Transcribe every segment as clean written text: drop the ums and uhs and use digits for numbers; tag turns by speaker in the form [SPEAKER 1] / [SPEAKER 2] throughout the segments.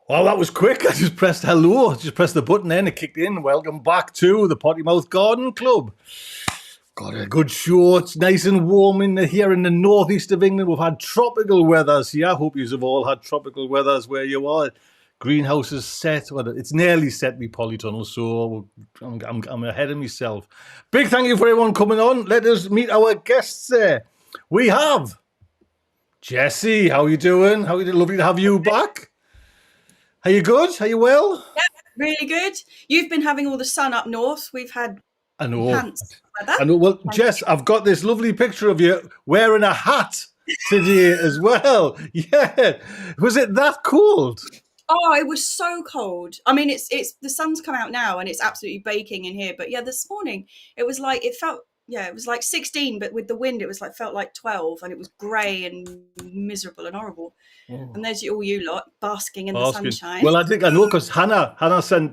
[SPEAKER 1] Well, that was quick. I just pressed hello. Just pressed the button then. It kicked in. Welcome back to the Potty Mouth Garden Club. Got a good show. It's nice and warm here in the northeast of England. We've had tropical weathers here. I hope you have all had tropical weathers where you are. Greenhouse is set. Well, it's nearly set me Polytunnel, so I'm ahead of myself. Big thank you for everyone coming on. Let us meet our guests there. We have Jessie. How are you doing? How are you doing? Lovely to have you back. Are you good? Are you well?
[SPEAKER 2] Yeah, really good. You've been having all the sun up north. We've had pants weather.
[SPEAKER 1] I know. Well, Jess, I've got this lovely picture of you wearing a hat today as well. Yeah. Was it that cold?
[SPEAKER 2] Oh, it was so cold. I mean, it's the sun's come out now and it's absolutely baking in here. But yeah, this morning it was like it was like 16, but with the wind it was felt like 12, and it was grey and miserable and horrible. Oh. And there's all you lot basking in the sunshine.
[SPEAKER 1] Well, I think I know because Hannah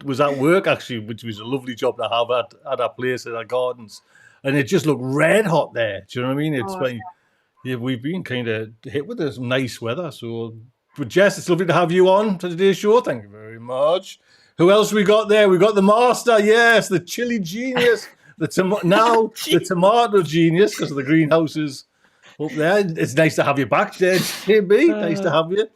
[SPEAKER 1] was at work actually, which was a lovely job to have at our place at our gardens, and it just looked red hot there. Do you know what I mean? It's yeah, we've been kind of hit with this nice weather. So, but Jess, it's lovely to have you on to today's show. Thank you very much. Who else we got there? We got the master, yes, the chili genius. The tomato genius, because of the greenhouses up there. It's nice to have you back there, JB. Nice to have you.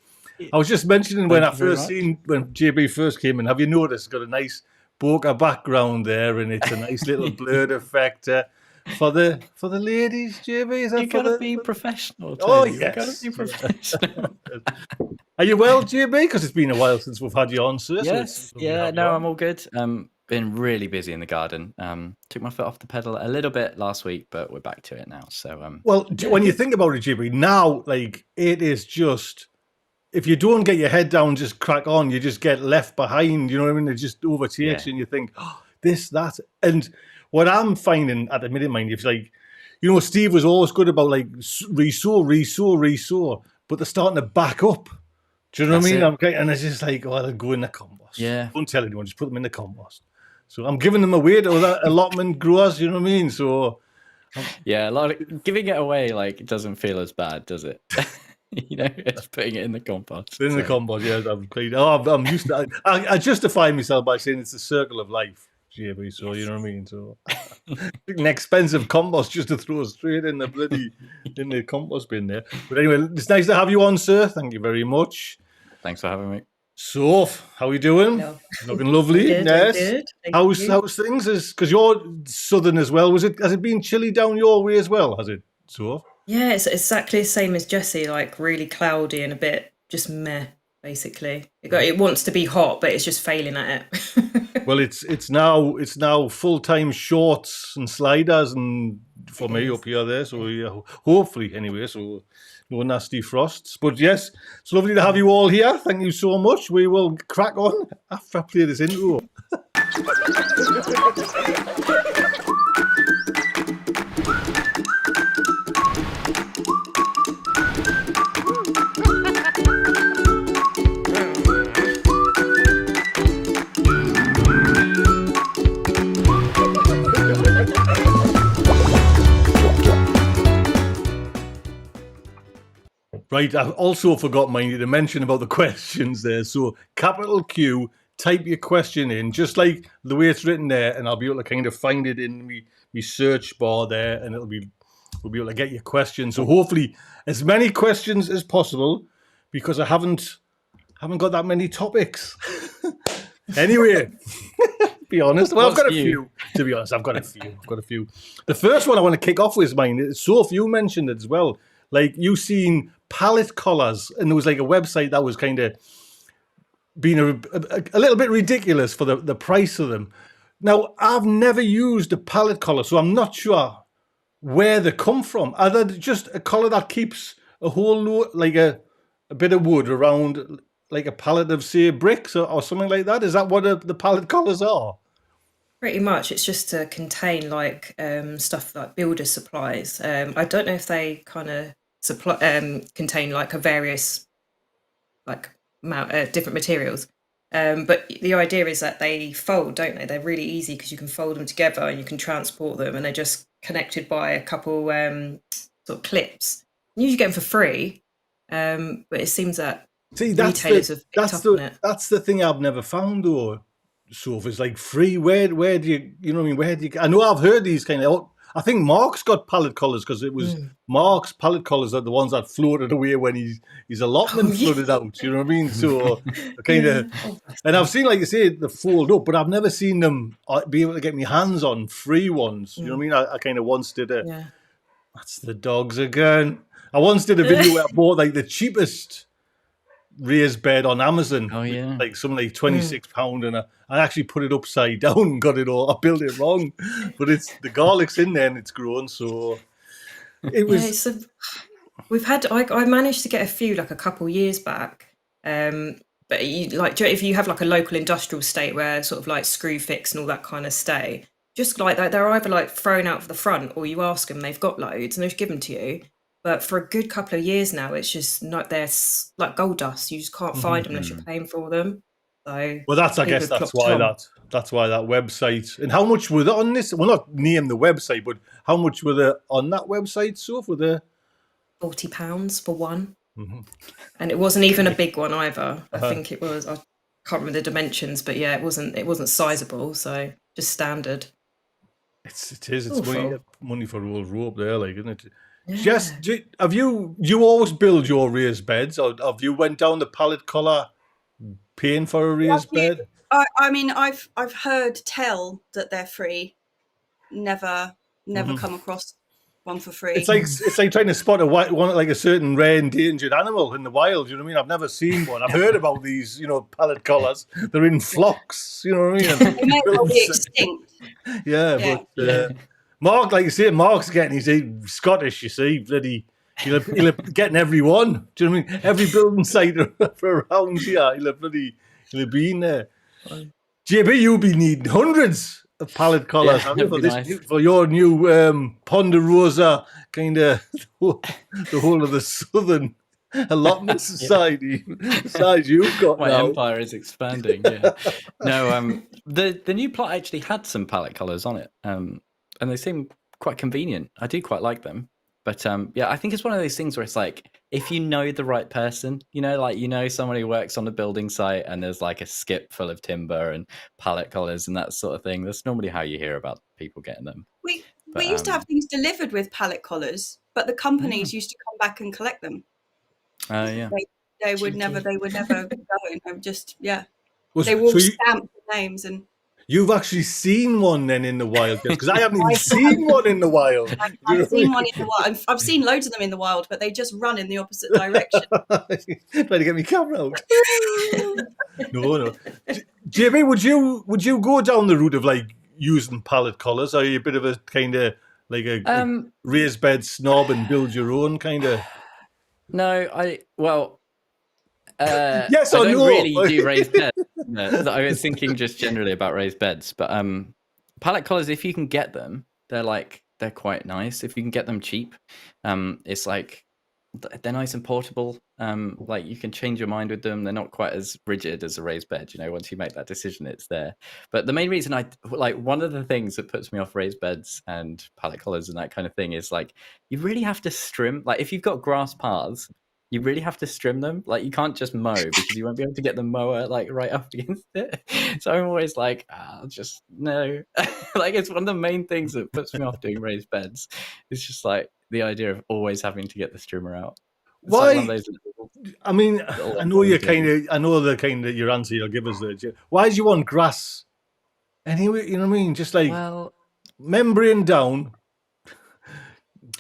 [SPEAKER 1] I was just mentioning when JB first came in, have you noticed it's got a nice bokeh background there, and it's a nice little blurred effect for the ladies, JB? Is that
[SPEAKER 3] you gotta be professional.
[SPEAKER 1] Oh, yes. You gotta be professional. Are you well, JB? Because it's been a while since we've had you on, sir.
[SPEAKER 3] Yes.
[SPEAKER 1] So
[SPEAKER 3] I'm all good. Been really busy in the garden. Took my foot off the pedal a little bit last week, but we're back to it now. So
[SPEAKER 1] when you think about it, JB, now it is just, if you don't get your head down, just crack on, you just get left behind. You know what I mean? It just overtakes you, and you think, oh, this, that, and what I'm finding at the minute, mind you, Steve was always good about resow, but they're starting to back up. Do you know what I mean? And it's just they'll go in the compost.
[SPEAKER 3] Yeah.
[SPEAKER 1] Don't tell anyone, just put them in the compost. So I'm giving them away to other allotment growers, you know what I mean? So
[SPEAKER 3] giving it away it doesn't feel as bad, does it? It's putting it in the compost.
[SPEAKER 1] In the compost, yeah. I'm used to. I justify myself by saying it's the circle of life, JB. So you know what I mean. So an expensive compost just to throw straight in the compost bin there. But anyway, it's nice to have you on, sir. Thank you very much.
[SPEAKER 3] Thanks for having me.
[SPEAKER 1] So, how are you doing? No. Looking lovely. Yes. How's things? Because you're southern as well. Has it been chilly down your way as well? Has it? So.
[SPEAKER 4] Yeah, it's exactly the same as Jessie. Really cloudy and a bit just meh. Basically, it wants to be hot, but it's just failing at it.
[SPEAKER 1] Well, it's now full-time shorts and sliders, and for me up here there. So yeah, hopefully anyway. So. No nasty frosts. But yes, it's lovely to have you all here. Thank you so much. We will crack on after I play this intro. Right, I also forgot, mind you, to mention about the questions there. So, capital Q, type your question in, just like the way it's written there, and I'll be able to kind of find it in my search bar there, and we'll be able to get your questions. So, hopefully, as many questions as possible, because I haven't got that many topics. Anyway, be honest. Well, I've got a few. To be honest, I've got a few. The first one I want to kick off with is mine. So, if you mentioned it as well. You've seen pallet collars, and there was a website that was kind of being a little bit ridiculous for the price of them. Now, I've never used a pallet collar, so I'm not sure where they come from. Are they just a collar that keeps a whole load, a bit of wood around, a pallet of, say, bricks or something like that? Is that what the pallet collars are?
[SPEAKER 4] Pretty much. It's just to contain stuff like builder supplies. I don't know if they kind of contain a various different materials. But the idea is that they fold, don't they? They're really easy because you can fold them together and you can transport them, and they're just connected by a couple sort of clips. You usually get them for free, but it seems that
[SPEAKER 1] See, that's
[SPEAKER 4] retailers have picked
[SPEAKER 1] that's
[SPEAKER 4] up on it.
[SPEAKER 1] that's the thing I've never found though. So if it's like free, where do you know what I mean? Where do you? I know I've heard these kind of. I think Mark's got pallet collars because it was Mark's pallet collars are the ones that floated away when his allotment flooded out. You know what I mean? So kind of, and I've seen, like you say, the fold up, but I've never seen them be able to get my hands on free ones. You know what I mean? I kind of once did a.
[SPEAKER 4] Yeah.
[SPEAKER 1] That's the dogs again. I once did a video where I bought like the cheapest raised bed on Amazon.
[SPEAKER 3] Oh, yeah.
[SPEAKER 1] Like something like £26, and I actually put it upside down and got it all. I built it wrong, but it's the garlic's in there and it's grown. So it was.
[SPEAKER 4] Yeah, we've had. I managed to get a few like a couple years back. But you like if you have like a local industrial estate where sort of like screw fix and all that kind of stay, just like that, they're either like thrown out of the front or you ask them, they've got loads and they're just given to you. But for a good couple of years now, it's just not there's like gold dust. You just can't find them unless you're paying for them. So
[SPEAKER 1] Well, I guess that's why that website. And how much were they on this? Well, not name the website, but how much were they on that website? So were they
[SPEAKER 4] £40 for one, and it wasn't even a big one either. I think it was. I can't remember the dimensions, but yeah, it wasn't sizable. So just standard.
[SPEAKER 1] It is. It's
[SPEAKER 4] Awful.
[SPEAKER 1] money for old rope there, like, isn't it?
[SPEAKER 4] Yeah.
[SPEAKER 1] Just have you always build your raised beds, or have you went down the pallet collar paying for a raised bed?
[SPEAKER 2] I mean, I've heard tell that they're free. Never come across one for free.
[SPEAKER 1] It's like trying to spot a certain rare endangered animal in the wild. You know what I mean? I've never seen one. I've heard about these, pallet collars. They're in flocks. You know what I mean?
[SPEAKER 2] They may well be extinct.
[SPEAKER 1] Yeah, but Mark, like you say, Mark's he's Scottish. You see, bloody. He'll getting every one. Do you know what I mean? Every building site around here, he'll be in there. JB, you'll be needing hundreds of pallet collars for your new Ponderosa kind of the whole of the southern allotment society size you've got
[SPEAKER 3] My
[SPEAKER 1] now.
[SPEAKER 3] empire is expanding. Yeah. No, the new plot actually had some pallet collars on it, and they seem quite convenient. I do quite like them. But I think it's one of those things where it's like, if you know the right person, someone who works on a building site and there's like a skip full of timber and pallet collars and that sort of thing, that's normally how you hear about people getting them.
[SPEAKER 2] We used to have things delivered with pallet collars, but the companies used to come back and collect them.
[SPEAKER 1] Oh
[SPEAKER 3] yeah.
[SPEAKER 2] They would never go. Just they
[SPEAKER 1] Well,
[SPEAKER 2] will stamp the names and.
[SPEAKER 1] You've actually seen one then in the wild, because I haven't even seen one in the wild.
[SPEAKER 2] I've seen one in the wild. I've seen loads of them in the wild, but they just run in the opposite direction.
[SPEAKER 1] Trying to get me camera out. No. JB, would you go down the route of like using pallet collars? Are you a bit of a kind of like a raised bed snob and build your own kind of?
[SPEAKER 3] No,
[SPEAKER 1] yes
[SPEAKER 3] I
[SPEAKER 1] or
[SPEAKER 3] don't
[SPEAKER 1] no?
[SPEAKER 3] really do raised beds. No, I was thinking just generally about raised beds, but pallet collars, if you can get them, they're quite nice. If you can get them cheap, it's like they're nice and portable. Like you can change your mind with them. They're not quite as rigid as a raised bed. Once you make that decision, it's there. But the main reason one of the things that puts me off raised beds and pallet collars and that kind of thing is like you really have to strim. Like if you've got grass paths, you really have to strim them. Like you can't just mow because you won't be able to get the mower like right up against it. So I'm always like, just no. Like it's one of the main things that puts me off doing raised beds. It's just like the idea of always having to get the strimmer out. It's
[SPEAKER 1] Why?
[SPEAKER 3] Like one of those
[SPEAKER 1] I mean, I know the kind of your answer you'll give us there. Why do you want grass? Anyway, you know what I mean? Just like membrane down.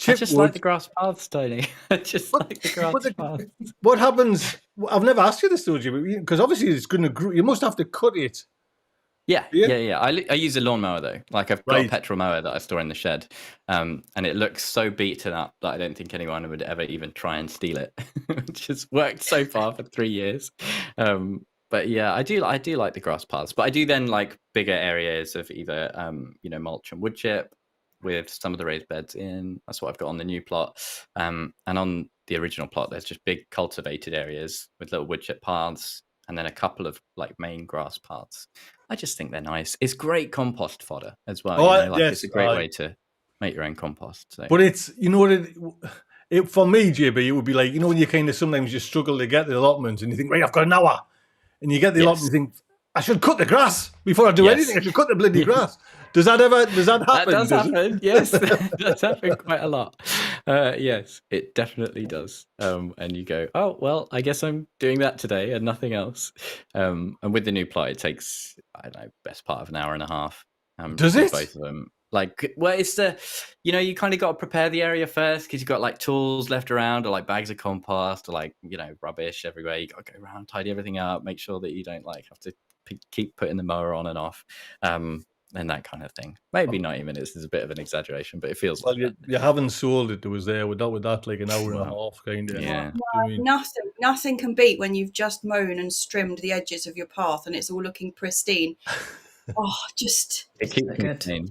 [SPEAKER 3] I just like the grass paths, Tony. I just like the grass paths.
[SPEAKER 1] What happens? I've never asked you this, though, Jimmy, because obviously it's going to grow. You must have to cut it.
[SPEAKER 3] Yeah. I use a lawnmower though. Like I've got a petrol mower that I store in the shed, and it looks so beaten up that I don't think anyone would ever even try and steal it. Which has worked so far for 3 years. But yeah, I do like the grass paths, but I do then like bigger areas of either mulch and wood chip with some of the raised beds in. That's what I've got on the new plot. And on the original plot, there's just big cultivated areas with little wood chip paths and then a couple of like main grass paths. I just think they're nice. It's great compost fodder as well. It's a great way to make your own compost. So.
[SPEAKER 1] But it's, For me, JB, it would be like, when you kind of sometimes you struggle to get the allotments and you think, right, I've got an hour. And you get the allotment and you think, I should cut the grass before I do anything. I should cut the bloody grass. Does that happen?
[SPEAKER 3] That does happen, yes. That does happen quite a lot. Yes, it definitely does. And you go, oh, well, I guess I'm doing that today and nothing else. And with the new plot, it takes, I don't know, best part of an hour and a half.
[SPEAKER 1] Does it?
[SPEAKER 3] Both of them. Like, well, it's the, you kind of got to prepare the area first because you've got like tools left around or like bags of compost or like, rubbish everywhere. You got to go around, tidy everything up, make sure that you don't like have to keep putting the mower on and off. And that kind of thing. Maybe 90 minutes is a bit of an exaggeration, but it feels like
[SPEAKER 1] you haven't sold it. It was there with that like an hour and a half kind of.
[SPEAKER 3] Yeah.
[SPEAKER 2] Nothing can beat when you've just mown and trimmed the edges of your path and it's all looking pristine.
[SPEAKER 3] It keeps good.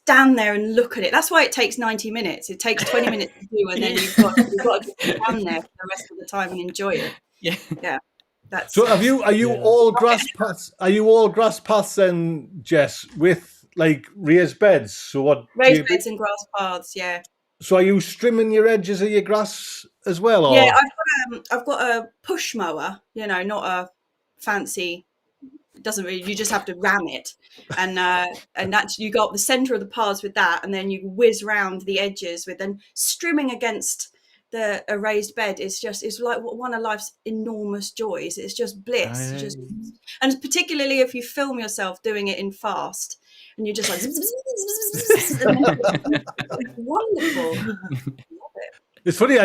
[SPEAKER 2] Stand there and look at it. That's why it takes 90 minutes. It takes 20 minutes to do, and then you've got to just stand there for the rest of the time and enjoy it. Yeah.
[SPEAKER 1] So are you all grass paths? Are you all grass paths then, Jess, with like raised beds? So what?
[SPEAKER 2] Raised beds and grass paths, yeah.
[SPEAKER 1] So are you trimming your edges of your grass as well? Or?
[SPEAKER 2] Yeah, I've got a push mower. Not a fancy. It doesn't really. You just have to ram it, and that's you got the center of the paths with that, and then you whiz round the edges with then strimming against a raised bed. It's like one of life's enormous joys. It's just bliss. And particularly if you film yourself doing it in fast, and you're just like it's wonderful.
[SPEAKER 1] It's funny.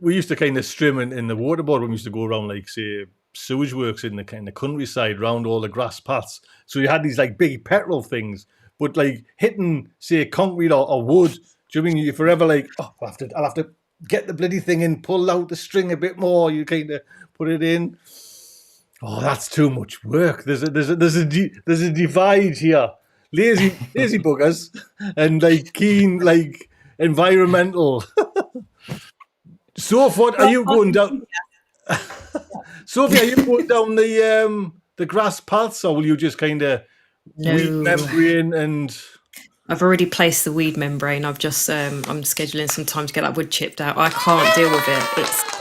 [SPEAKER 1] We used to kind of strim in the waterboard when we used to go around, like say sewage works in the kind of countryside, round all the grass paths. So you had these like big petrol things, but like hitting say concrete or wood. Do you mean you're forever like, oh, I'll have to get the bloody thing in, pull out the string a bit more. You kind of put it in. Oh, that's too much work. There's a divide here. Lazy buggers and like keen like environmental. So what are you going down? Sophie, are you going down the grass paths, or will you just kind of weed membrane and?
[SPEAKER 4] I've already placed the weed membrane. I've just I'm scheduling some time to get that wood chipped out. I can't deal with it.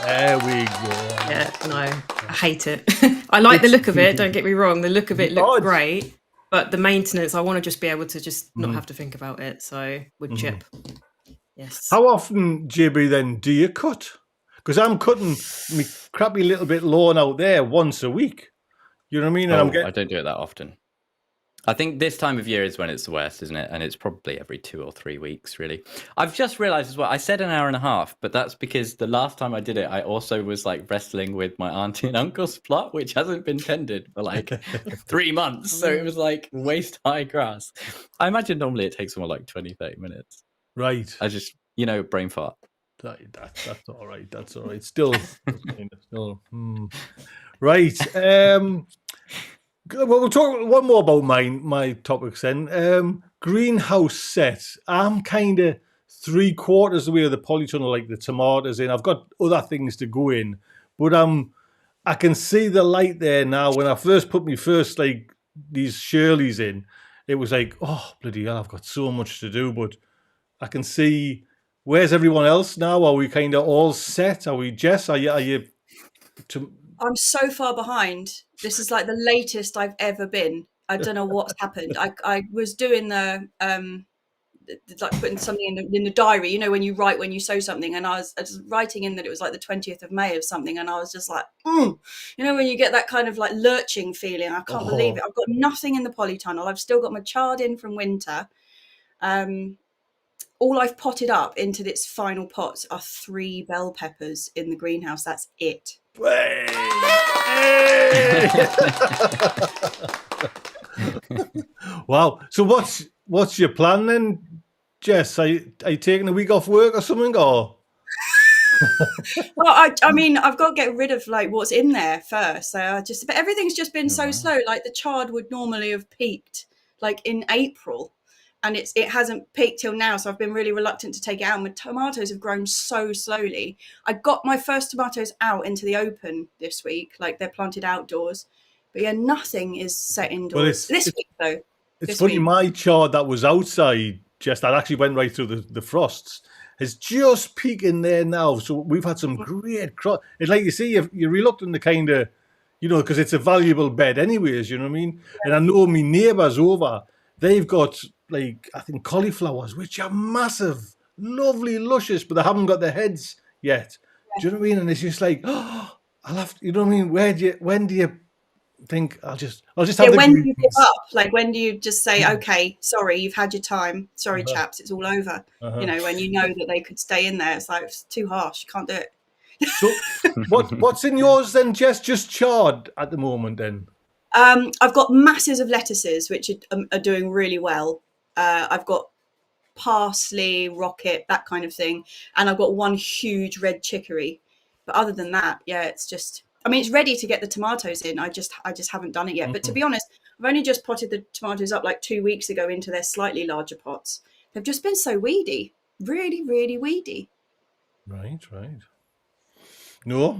[SPEAKER 1] There we go.
[SPEAKER 4] Yeah, no, I hate it. I like the look of it. Don't get me wrong. The look of it looks great, but the maintenance, I want to just be able to just not have to think about it. So wood chip. Yes.
[SPEAKER 1] How often, JB, then do you cut? Because I'm cutting my crappy little bit lawn out there once a week. You know what I mean? And
[SPEAKER 3] I don't do it that often. I think this time of year is when it's the worst, isn't it? And it's probably every 2 or 3 weeks, really. I've just realised as well, I said an hour and a half, but that's because the last time I did it, I also was like wrestling with my auntie and uncle's plot, which hasn't been tended for like 3 months. So it was like waist high grass. I imagine normally it takes someone like 20, 30 minutes.
[SPEAKER 1] Right.
[SPEAKER 3] I just, brain fart.
[SPEAKER 1] That's all right. That's all right. Still. Right. Well, we'll talk one more about my topics then. Greenhouse set. I'm kind of 3/4 of the way of the polytunnel, like the tomatoes in. I've got other things to go in, but I can see the light there now. When I first put me like these Shirleys in, it was like, oh bloody hell, I've got so much to do. But I can see. Where's everyone else now? Are we kind of all set? Are we, Jess? Are you?
[SPEAKER 2] I'm so far behind. This is like the latest I've ever been. I don't know what's happened. I was doing the like putting something in the diary. When you write when you sow something, and I was writing in that it was like the 20th of May of something, and I was just like, when you get that kind of like lurching feeling. I can't believe it. I've got nothing in the polytunnel. I've still got my chard in from winter. All I've potted up into its final pots are 3 bell peppers in the greenhouse. That's it.
[SPEAKER 1] Hey! Wow. So what's your plan then, Jess? Are you taking a week off work or something, or?
[SPEAKER 2] Well, I mean, I've got to get rid of like what's in there first. So but everything's just been so slow. Like the chard would normally have peaked like in April. And it hasn't peaked till now, so I've been really reluctant to take it out. My tomatoes have grown so slowly. I got my first tomatoes out into the open this week, like they're planted outdoors. But yeah, nothing is set indoors this week, though.
[SPEAKER 1] It's funny, my chard that was outside, that actually went right through the frosts, is just peaking there now. So we've had some great crop. It's like you see, you're reluctant to kind of, because it's a valuable bed anyways, you know what I mean? And I know my neighbours over, they've got, like, I think cauliflowers, which are massive, lovely, luscious, but they haven't got their heads yet. Do you know what I mean? And it's just like, oh, I'll have to, you know what I mean? When do you think I'll just have the
[SPEAKER 2] when do you give
[SPEAKER 1] greetings?
[SPEAKER 2] up? Like, when do you just say, okay, sorry, you've had your time. Sorry, chaps, it's all over.
[SPEAKER 1] Uh-huh.
[SPEAKER 2] When you know that they could stay in there, it's like, it's too harsh. You can't do it.
[SPEAKER 1] So what's in yours then, Jess? Just chard at the moment then?
[SPEAKER 2] I've got masses of lettuces, which are doing really well. I've got parsley, rocket, that kind of thing. And I've got one huge red chicory. But other than that, yeah, it's just, it's ready to get the tomatoes in. I just haven't done it yet. But to be honest, I've only just potted the tomatoes up like 2 weeks ago into their slightly larger pots. They've just been so weedy. Really, really weedy.
[SPEAKER 1] Right. No,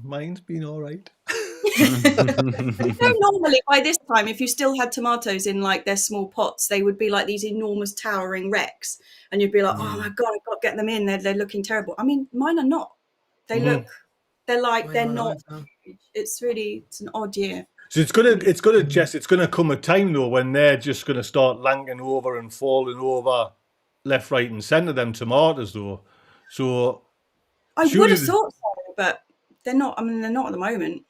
[SPEAKER 1] mine's been all right.
[SPEAKER 2] Normally by this time, if you still had tomatoes in like their small pots, they would be like these enormous towering wrecks, and you'd be like, oh my god, I've got to get them in. They're looking terrible. Mine are not. They look. They're like they're not. It's an odd year.
[SPEAKER 1] So it's gonna, Jess. It's gonna come a time though when they're just gonna start lanking over and falling over, left, right, and centre. Them tomatoes though. So
[SPEAKER 2] I would have thought so, but they're not. They're not at the moment.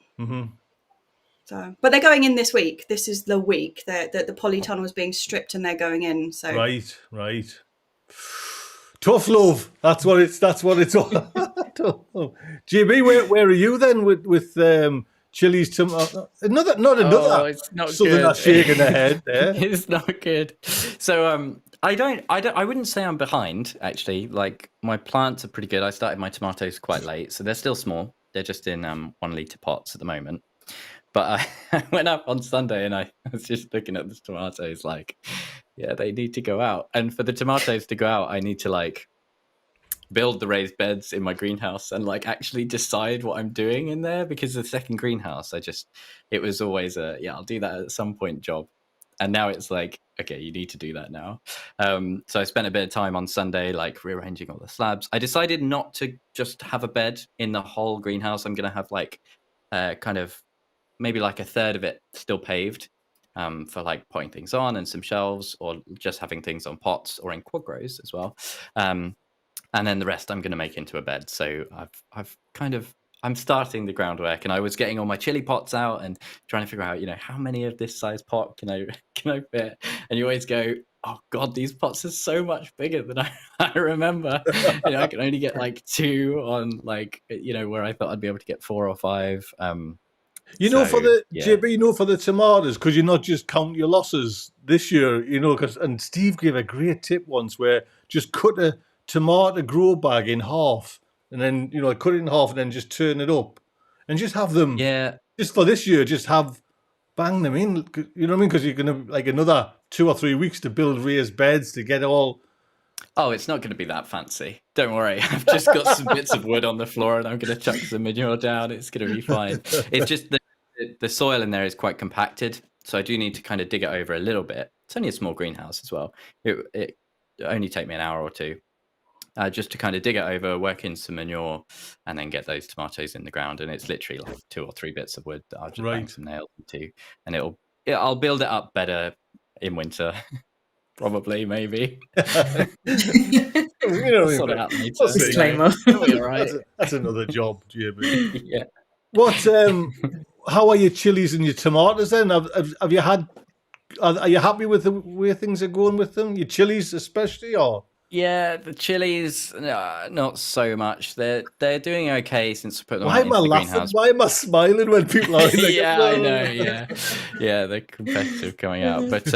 [SPEAKER 2] So, but they're going in this week. This is the week that the Polytunnel is being stripped and they're going in. So
[SPEAKER 1] right. Tough love. That's what it's all. Tough love. GB, where are you then with chilies? Not another.
[SPEAKER 3] Oh, it's not
[SPEAKER 1] Southern
[SPEAKER 3] good.
[SPEAKER 1] shaking their head there.
[SPEAKER 3] It's not good. So I wouldn't say I'm behind actually. Like my plants are pretty good. I started my tomatoes quite late, so they're still small. They're just in 1 litre pots at the moment. But I went up on Sunday and I was just looking at the tomatoes like, yeah, they need to go out. And for the tomatoes to go out, I need to like build the raised beds in my greenhouse and like actually decide what I'm doing in there, because the second greenhouse, it was always I'll do that at some point job. And now it's like, okay, you need to do that now. So I spent a bit of time on Sunday, like rearranging all the slabs. I decided not to just have a bed in the whole greenhouse. I'm going to have like kind of maybe like a third of it still paved for like putting things on and some shelves, or just having things on pots or in quad grows as well. And then the rest I'm going to make into a bed. So I'm starting the groundwork, and I was getting all my chili pots out and trying to figure out, how many of this size pot can I fit? And you always go, oh God, these pots are so much bigger than I remember. I can only get like 2 on like, where I thought I'd be able to get 4 or 5.
[SPEAKER 1] For the JB, for the tomatoes, because you're not just counting your losses this year, and Steve gave a great tip once where just cut a tomato grow bag in half, and then cut it in half and then just turn it up, and just have them.
[SPEAKER 3] Yeah.
[SPEAKER 1] Just for this year, bang them in. You know what I mean? Because you're gonna like another 2 or 3 weeks to build raised beds to get all.
[SPEAKER 3] Oh, it's not going to be that fancy. Don't worry. I've just got some bits of wood on the floor and I'm going to chuck some manure down. It's going to be fine. It's just the soil in there is quite compacted. So I do need to kind of dig it over a little bit. It's only a small greenhouse as well. It only take me an hour or two just to kind of dig it over, work in some manure, and then get those tomatoes in the ground. And it's literally like 2 or 3 bits of wood that I'll just bang some nails into. And I'll build it up better in winter. Probably, maybe.
[SPEAKER 1] Sort it
[SPEAKER 3] out later.
[SPEAKER 4] Disclaimer.
[SPEAKER 3] All right.
[SPEAKER 1] That's another job, JB.
[SPEAKER 3] Yeah.
[SPEAKER 1] What? How are your chilies and your tomatoes then? Have you had? Are you happy with the way things are going with them? Your chilies, especially, or?
[SPEAKER 3] Yeah, the chilies, not so much. They're doing okay since we put them
[SPEAKER 1] Why
[SPEAKER 3] into
[SPEAKER 1] am I
[SPEAKER 3] the
[SPEAKER 1] laughing?
[SPEAKER 3] greenhouse.
[SPEAKER 1] Why am I smiling when people are like,
[SPEAKER 3] yeah, I know. Yeah, they're competitive coming out, but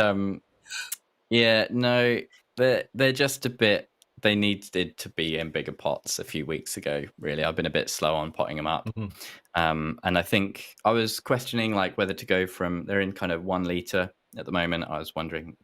[SPEAKER 3] no, they're just a bit. They needed to be in bigger pots a few weeks ago. Really, I've been a bit slow on potting them up, and I think I was questioning like whether to go from. They're in kind of 1 litre at the moment. I was wondering,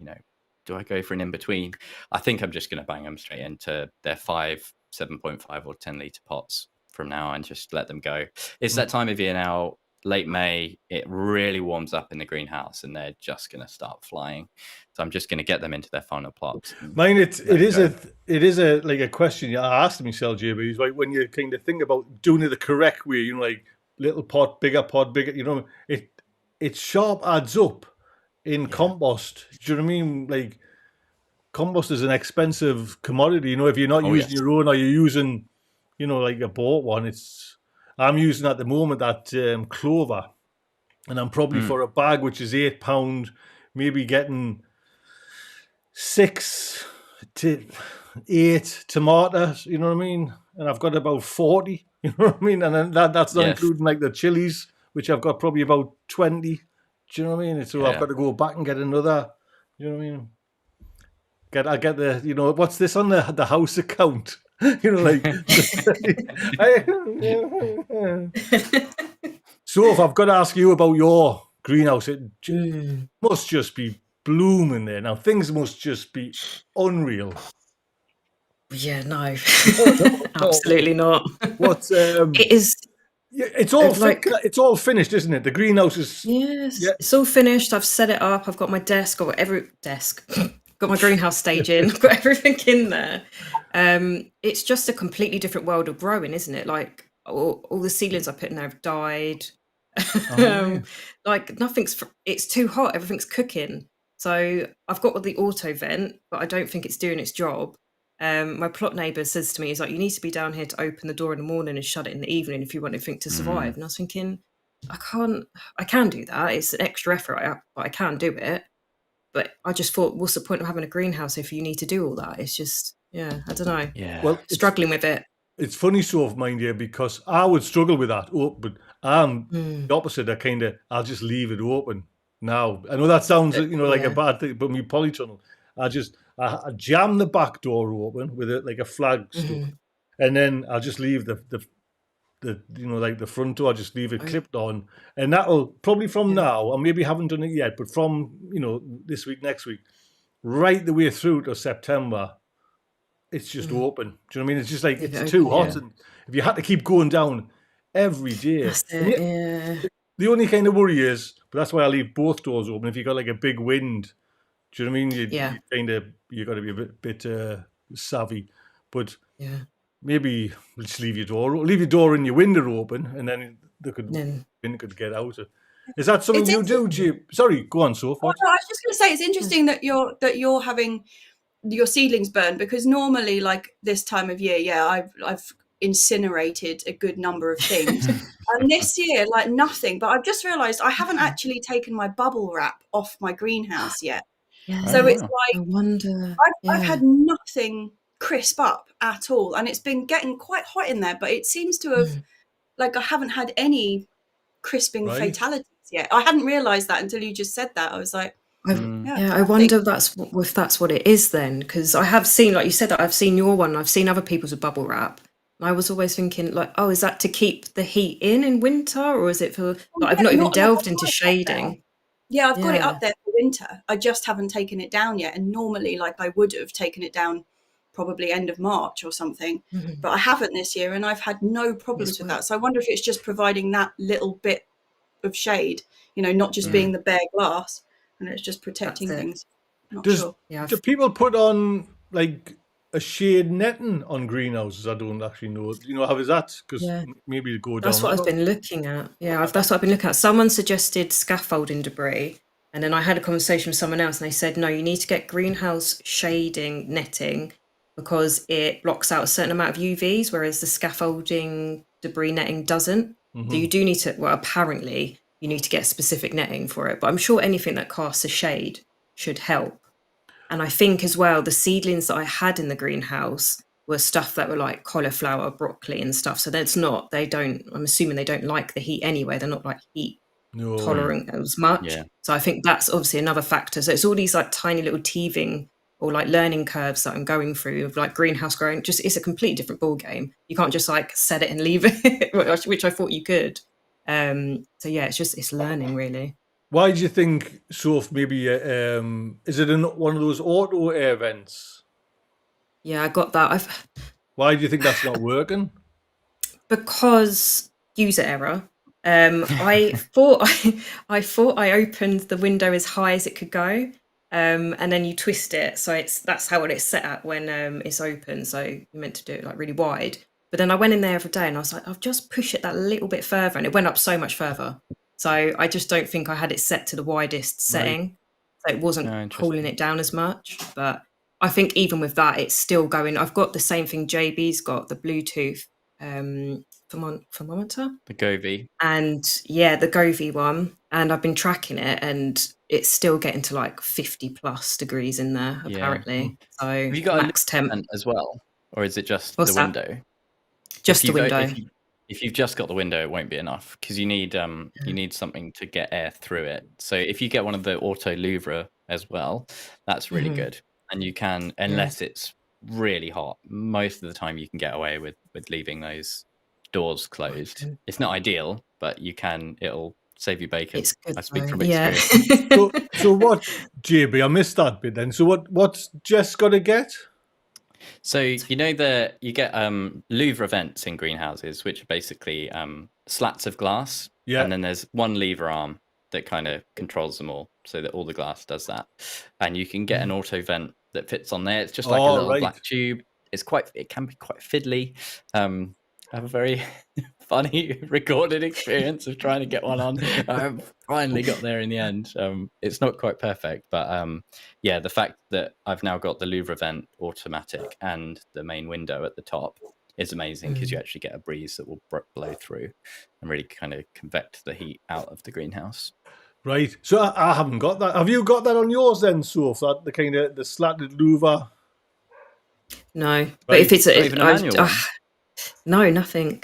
[SPEAKER 3] do I go for an in between? I think I'm just going to bang them straight into their 5, 7.5, or 10 litre pots from now and just let them go. It's that time of year now. late May, it really warms up in the greenhouse, and they're just going to start flying. So I'm just going to get them into their final plots.
[SPEAKER 1] Mine, it is a like a question I asked myself, JB. Is like when you kind of think about doing it the correct way, you know, like little pot, bigger, you know, it sharp adds up in compost. Do you know what I mean? Like compost is an expensive commodity. You know, if you're not using your own, or you're using, you know, like a bought one, I'm using at the moment that clover, and I'm probably for a bag which is £8, maybe getting 6 to 8 tomatoes. You know what I mean? And I've got about 40. You know what I mean? And then that's not including like the chilies, which I've got probably about 20. Do you know what I mean? So I've got to go back and get another. You know what I mean? I get the, you know, what's this on the house account? You know, like. So if I've got to ask you about your greenhouse, it must just be blooming there. Now things must just be unreal.
[SPEAKER 4] Yeah, no, absolutely not.
[SPEAKER 1] What
[SPEAKER 4] it is.
[SPEAKER 1] It's all it's all finished, isn't it? The greenhouse is.
[SPEAKER 4] Yes, it's all finished. I've set it up. I've got my desk. I've got every desk. Got my greenhouse stage in. I've got everything in there. It's just a completely different world of growing, isn't it? Like all the seedlings I put in there have died. Like it's too hot. Everything's cooking. So I've got the auto vent, but I don't think it's doing its job. My plot neighbour says to me, he's like, you need to be down here to open the door in the morning and shut it in the evening if you want anything to survive. And I was thinking, I can do that. It's an extra effort, but I can do it. But I just thought, what's the point of having a greenhouse if you need to do all that? It's just, I don't know.
[SPEAKER 3] Yeah.
[SPEAKER 1] Well,
[SPEAKER 4] struggling with it.
[SPEAKER 1] It's funny, sort of, mind you, because I would struggle with that. But I'm the opposite. I'll just leave it open now. I know that sounds, you know, like a bad thing, but my polytunnel, I jam the back door open with it like a flag stuck, and then I'll just leave the you know, like the front door, I'll just leave it clipped on, and that'll probably from now, I maybe haven't done it yet, but from, you know, this week, next week, right the way through to September, it's just open. Do you know what I mean? It's just like it's too hot, and if you had to keep going down every day,
[SPEAKER 4] That's it,
[SPEAKER 1] the only kind of worry is, but that's why I leave both doors open. If you got like a big wind, do you know what I mean? You got to be a bit savvy, but maybe just leave your door and your window open, and then wind could get out. Is that something you do? Sorry, go on, Soph.
[SPEAKER 2] Oh, no, I was just going to say it's interesting that you're having your seedlings burned, because normally, like this time of year, I've incinerated a good number of things, and this year, like nothing. But I've just realised I haven't actually taken my bubble wrap off my greenhouse yet. So it's like,
[SPEAKER 4] I wonder.
[SPEAKER 2] I've had nothing crisp up at all, and it's been getting quite hot in there, but it seems to have like I haven't had any crisping fatalities yet. I hadn't realized that until you just said that. I was like,
[SPEAKER 4] I wonder if that's what it is then, because I have seen, like you said, that I've seen your one, I've seen other people's with bubble wrap. I was always thinking, like, oh, is that to keep the heat in winter, or is it for? Like, I've not even delved into shading.
[SPEAKER 2] Yeah, I've got it up there for winter. I just haven't taken it down yet. And normally, like, I would have taken it down probably end of March or something, but I haven't this year, and I've had no problems with that. So I wonder if it's just providing that little bit of shade, you know, not just being the bare glass, and it's just protecting things. Not sure.
[SPEAKER 1] Do people put on like a shade netting on greenhouses? I don't actually know. You know, how is that? Because maybe you go down.
[SPEAKER 4] That's what I've been looking at. Yeah, that's what I've been looking at. Someone suggested scaffolding debris, and then I had a conversation with someone else, and they said, no, you need to get greenhouse shading netting because it blocks out a certain amount of UVs, whereas the scaffolding debris netting doesn't. So you do need to, well, apparently you need to get specific netting for it, but I'm sure anything that casts a shade should help. And I think as well, the seedlings that I had in the greenhouse were stuff that were like cauliflower, broccoli and stuff. So I'm assuming they don't like the heat anyway. They're not like heat tolerant as much. Yeah. So I think that's obviously another factor. So it's all these like tiny little teething or like learning curves that I'm going through of like greenhouse growing. Just, it's a completely different ball game. You can't just like set it and leave it, which I thought you could. So yeah, it's learning really.
[SPEAKER 1] Why do you think, Soph, maybe, is it one of those auto air vents?
[SPEAKER 4] Yeah, I got that.
[SPEAKER 1] Why do you think that's not working?
[SPEAKER 4] Because user error. I thought I thought I opened the window as high as it could go, and then you twist it, so that's how it's set at when it's open. So you're meant to do it like really wide. But then I went in there every day, and I was like, I'll just push it that little bit further, and it went up so much further. So I just don't think I had it set to the widest setting, so it wasn't cooling it down as much. But I think even with that, it's still going. I've got the same thing JB's got, the Bluetooth thermometer,
[SPEAKER 3] The Govee.
[SPEAKER 4] and the Govee one, and I've been tracking it, and it's still getting to like 50 plus degrees in there apparently. So
[SPEAKER 3] Have you got
[SPEAKER 4] max
[SPEAKER 3] a
[SPEAKER 4] temp
[SPEAKER 3] vent as well, or is it just
[SPEAKER 4] What's
[SPEAKER 3] the
[SPEAKER 4] that?
[SPEAKER 3] window?
[SPEAKER 4] Just the window.
[SPEAKER 3] If you've just got the window, it won't be enough because you need something to get air through it. So if you get one of the auto louvre as well, that's really good. And you can, unless it's really hot, most of the time you can get away with leaving those doors closed. It's not ideal, but you can. It'll save you bacon.
[SPEAKER 4] It's good.
[SPEAKER 3] I speak from
[SPEAKER 4] Yeah.
[SPEAKER 3] experience.
[SPEAKER 1] So what, JB? I missed that bit then. So what's Jess got to get?
[SPEAKER 3] So you know you get louvre vents in greenhouses, which are basically slats of glass, and then there's one lever arm that kind of controls them all, so that all the glass does that. And you can get an auto vent that fits on there. It's just like a little black tube. It can be quite fiddly. I have a very funny recorded experience of trying to get one on. I finally got there in the end. It's not quite perfect, but the fact that I've now got the louvre vent automatic and the main window at the top is amazing because you actually get a breeze that will blow through and really kind of convect the heat out of the greenhouse.
[SPEAKER 1] Right. So I haven't got that. Have you got that on yours then, Soph? That the kind of the slatted louver?
[SPEAKER 4] No, but if it's
[SPEAKER 3] even a manual one?
[SPEAKER 4] No, nothing.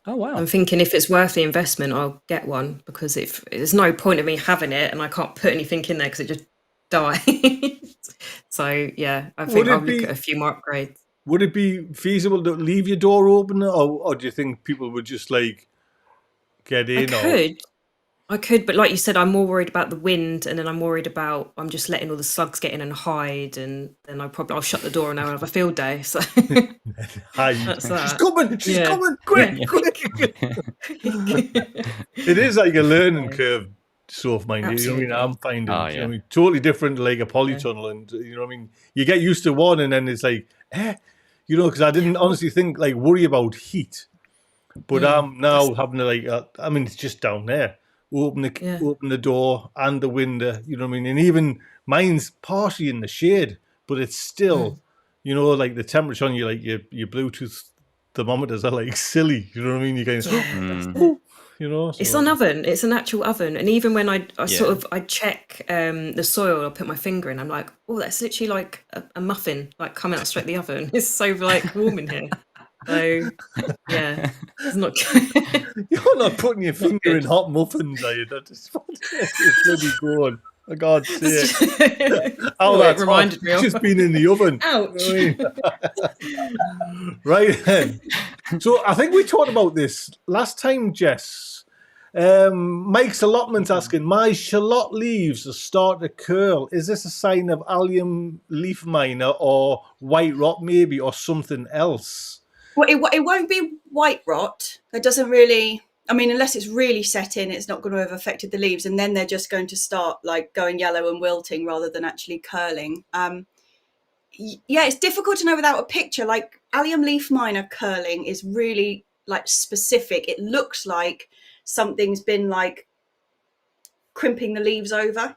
[SPEAKER 3] Oh wow!
[SPEAKER 4] I'm thinking if it's worth the investment, I'll get one, because if there's no point of me having it and I can't put anything in there because it just dies. So yeah, I think I'll look at a few more upgrades.
[SPEAKER 1] Would it be feasible to leave your door open, or do you think people would just like get in?
[SPEAKER 4] I could, but like you said, I'm more worried about the wind, and then I'm worried about I'm just letting all the slugs get in and hide, and then I'll shut the door and I'll have a field day. So that's that.
[SPEAKER 1] She's coming, quick. It is like a learning curve, Soph, mind you. You know what I mean? I'm finding you know what I mean? Totally different to like a polytunnel, and you know what I mean? You get used to one, and then it's like, you know, because I didn't honestly think like worry about heat, but I'm now having to like, I mean, it's just down there. Open the door and the window, you know what I mean? And even mine's partially in the shade, but it's still, you know, like the temperature on your Bluetooth thermometers are like silly, you know what I mean? You kind of, you know. So.
[SPEAKER 4] It's an oven. It's an actual oven. And even when I check the soil, I put my finger in, I'm like, oh, that's literally like a muffin, like coming out straight the oven. It's so like warm in here. So yeah, it's not good.
[SPEAKER 1] You're not putting your finger in hot muffins, are you? That's bloody going. For God's sake. That
[SPEAKER 4] reminded me of.
[SPEAKER 1] Just been in the oven.
[SPEAKER 4] Ouch.
[SPEAKER 1] You know what I mean? Right then. So I think we talked about this last time, Jess. Mike's allotment asking, my shallot leaves are starting to curl. Is this a sign of allium leaf miner or white rot maybe, or something else?
[SPEAKER 2] Well, it won't be white rot. It doesn't really, I mean, unless it's really set in, it's not going to have affected the leaves, and then they're just going to start like going yellow and wilting rather than actually curling. It's difficult to know without a picture. Like allium leaf miner curling is really like specific. It looks like something's been like crimping the leaves over.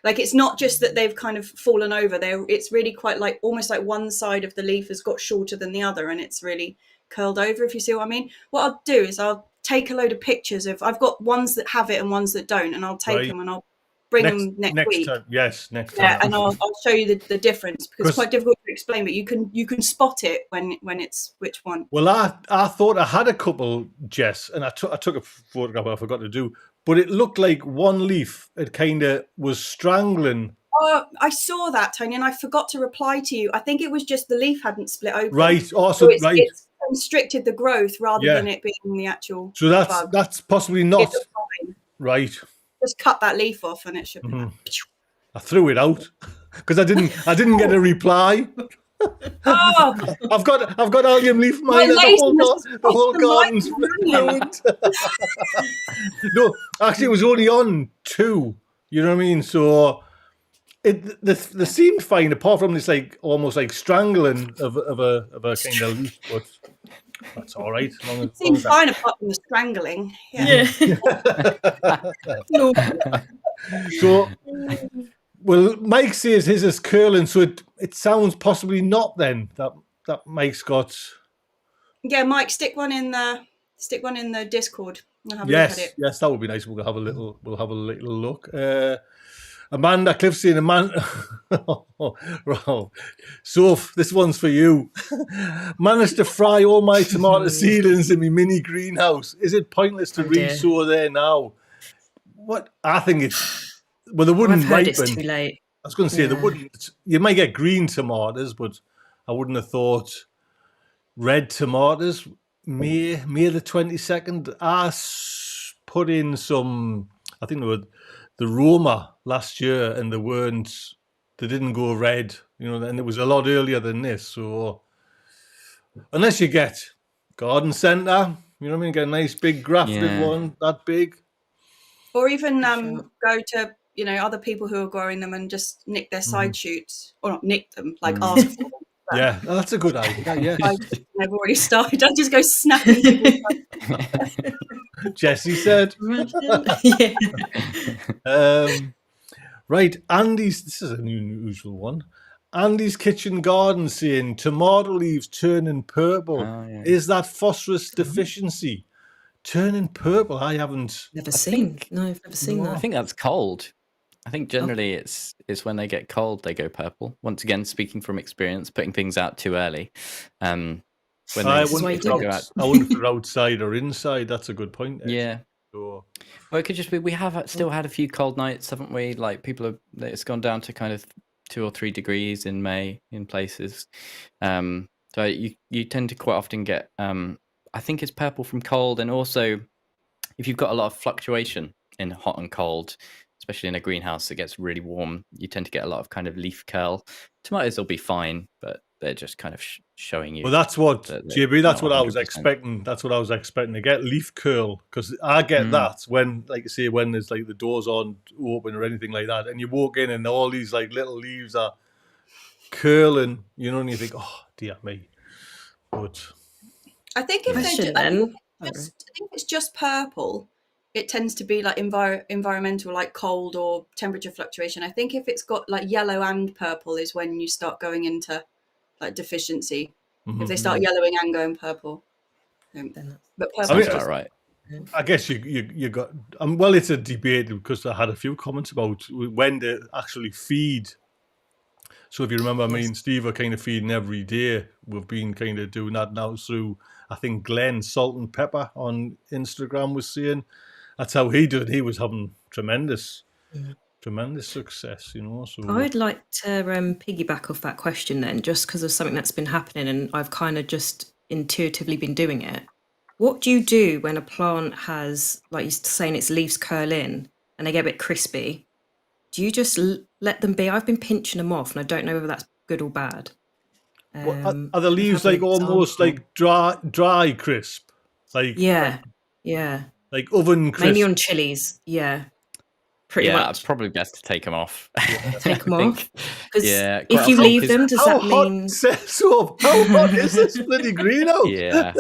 [SPEAKER 2] Like it's not just that they've kind of fallen over there. It's really quite like almost like one side of the leaf has got shorter than the other and it's really curled over, if you see what I mean. What I'll do is I'll take a load of pictures of, I've got ones that have it and ones that don't, and I'll take them and I'll bring them next week.
[SPEAKER 1] Time. Yes, next time.
[SPEAKER 2] Yeah, and I'll show you the difference, because it's quite difficult to explain, but you can spot it when it's which one.
[SPEAKER 1] Well, I thought I had a couple, Jess, and I took a photograph I forgot to do, but it looked like one leaf, it kind of was strangling.
[SPEAKER 2] Oh, I saw that, Tony, and I forgot to reply to you. I think it was just the leaf hadn't split open.
[SPEAKER 1] Right, also,
[SPEAKER 2] so it's constricted the growth rather than it being the actual
[SPEAKER 1] So that's possibly not right.
[SPEAKER 2] Just cut that leaf off and it should be.
[SPEAKER 1] I threw it out because I didn't get a reply.
[SPEAKER 2] Oh,
[SPEAKER 1] I've got Allium leaf
[SPEAKER 2] my
[SPEAKER 1] miner.
[SPEAKER 2] laziness
[SPEAKER 1] The whole
[SPEAKER 2] cost the
[SPEAKER 1] garden's
[SPEAKER 2] mic.
[SPEAKER 1] ruined. No, actually, it was only on 2. You know what I mean? So they seemed fine, apart from this like almost like strangling of a kind of leaf, but that's all right. As long as
[SPEAKER 2] Seems fine apart from the strangling. Yeah.
[SPEAKER 4] No.
[SPEAKER 1] So, well, Mike says his is curling, so it sounds possibly not then that Mike's got.
[SPEAKER 2] Yeah, Mike, stick one in the Discord. I'll have a look at it.
[SPEAKER 1] Yes, that would be nice. We'll have a little look. Amanda Cliff saying, Soph, this one's for you. Managed to fry all my tomato seedlings in my mini greenhouse. Is it pointless to re-sow there now? What I think it's they wouldn't
[SPEAKER 4] I've heard
[SPEAKER 1] ripen.
[SPEAKER 4] it's too late.
[SPEAKER 1] I was going to say they wouldn't. You might get green tomatoes, but I wouldn't have thought red tomatoes. May the 22nd. Put in some. I think they were the Roma last year, and they didn't go red. And it was a lot earlier than this. So unless you get garden centre, you know what I mean, get a nice big grafted one that big,
[SPEAKER 2] or even go to other people who are growing them and just nick their side shoots, or not nick them, like ask for them.
[SPEAKER 1] Yeah, that's a good idea. Yes.
[SPEAKER 2] I've already started. I just go snapping people.
[SPEAKER 1] Jesse said. Right, Andy's. This is an unusual one. Andy's Kitchen Garden saying tomato leaves turning purple.
[SPEAKER 3] Oh, yeah.
[SPEAKER 1] Is that phosphorus deficiency? Turning purple? I haven't.
[SPEAKER 4] I've never seen that.
[SPEAKER 3] I think that's cold. I think generally it's when they get cold they go purple. Once again, speaking from experience, putting things out too early. When
[SPEAKER 1] I wonder if they're outside or inside. That's a good point.
[SPEAKER 3] Yeah.
[SPEAKER 1] Sure.
[SPEAKER 3] Well, it could just be we have still had a few cold nights, haven't we? Like it's gone down to kind of 2 or 3 degrees in May in places. So you tend to quite often get. I think it's purple from cold, and also if you've got a lot of fluctuation in hot and cold, especially in a greenhouse that gets really warm, you tend to get a lot of kind of leaf curl. Tomatoes will be fine, but they're just kind of showing you.
[SPEAKER 1] Well, that's what JB. That's what I was expecting. That's what I was expecting to get, leaf curl, because I get that when, like you say, when there's like the doors aren't open or anything like that, and you walk in and all these like little leaves are curling, and you think, oh dear me. But
[SPEAKER 2] I think if it's just purple, it tends to be like environmental, like cold or temperature fluctuation. I think if it's got like yellow and purple is when you start going into like deficiency. If they start yellowing and going purple, but purple
[SPEAKER 3] sounds about right.
[SPEAKER 1] I guess you got. Well, it's a debate because I had a few comments about when they actually feed. So if you remember, me and Steve are kind of feeding every day. We've been kind of doing that now through, I think Glenn Salt and Pepper on Instagram was saying that's how he did. He was having tremendous success, So
[SPEAKER 4] I'd like to piggyback off that question then, just because of something that's been happening, and I've kind of just intuitively been doing it. What do you do when a plant has, like you're saying, its leaves curl in and they get a bit crispy? Do you just let them be? I've been pinching them off, and I don't know whether that's good or bad.
[SPEAKER 1] Are the leaves like almost like dry crisp? Like like oven crisp?
[SPEAKER 4] Mainly on chilies, pretty much.
[SPEAKER 3] It's probably best to take them off.
[SPEAKER 4] Take them off.
[SPEAKER 3] Yeah.
[SPEAKER 4] If you leave them, does that mean?
[SPEAKER 1] How hot is this bloody greenhouse?
[SPEAKER 3] Yeah.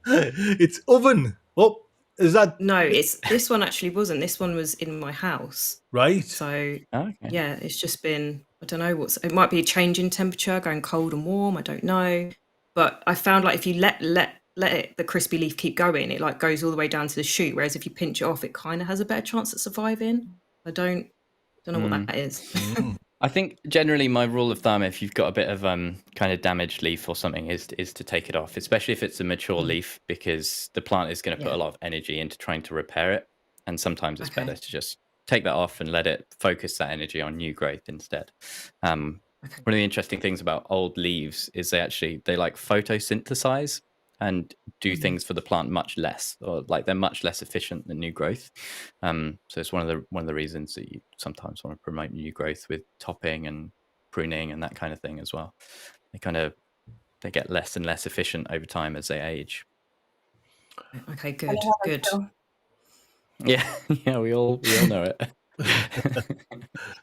[SPEAKER 1] It's oven. Oh, is that?
[SPEAKER 4] No, this one actually wasn't. This one was in my house.
[SPEAKER 1] Right.
[SPEAKER 4] So it's just been. I don't know it might be a change in temperature, going cold and warm. I don't know, but I found like if you let the crispy leaf keep going, it like goes all the way down to the shoot. Whereas if you pinch it off, it kind of has a better chance at surviving. I don't know what that is.
[SPEAKER 3] I think generally my rule of thumb, if you've got a bit of kind of damaged leaf or something, is to take it off, especially if it's a mature leaf, because the plant is going to put a lot of energy into trying to repair it. And sometimes it's better to just take that off and let it focus that energy on new growth instead. One of the interesting things about old leaves is they like photosynthesize and do things for the plant much less, or like they're much less efficient than new growth. So it's one of the reasons that you sometimes want to promote new growth with topping and pruning and that kind of thing as well. They get less and less efficient over time as they age.
[SPEAKER 4] Okay,
[SPEAKER 2] I
[SPEAKER 4] good,
[SPEAKER 2] know how they
[SPEAKER 4] good.
[SPEAKER 2] feel.
[SPEAKER 3] Yeah, we all know it.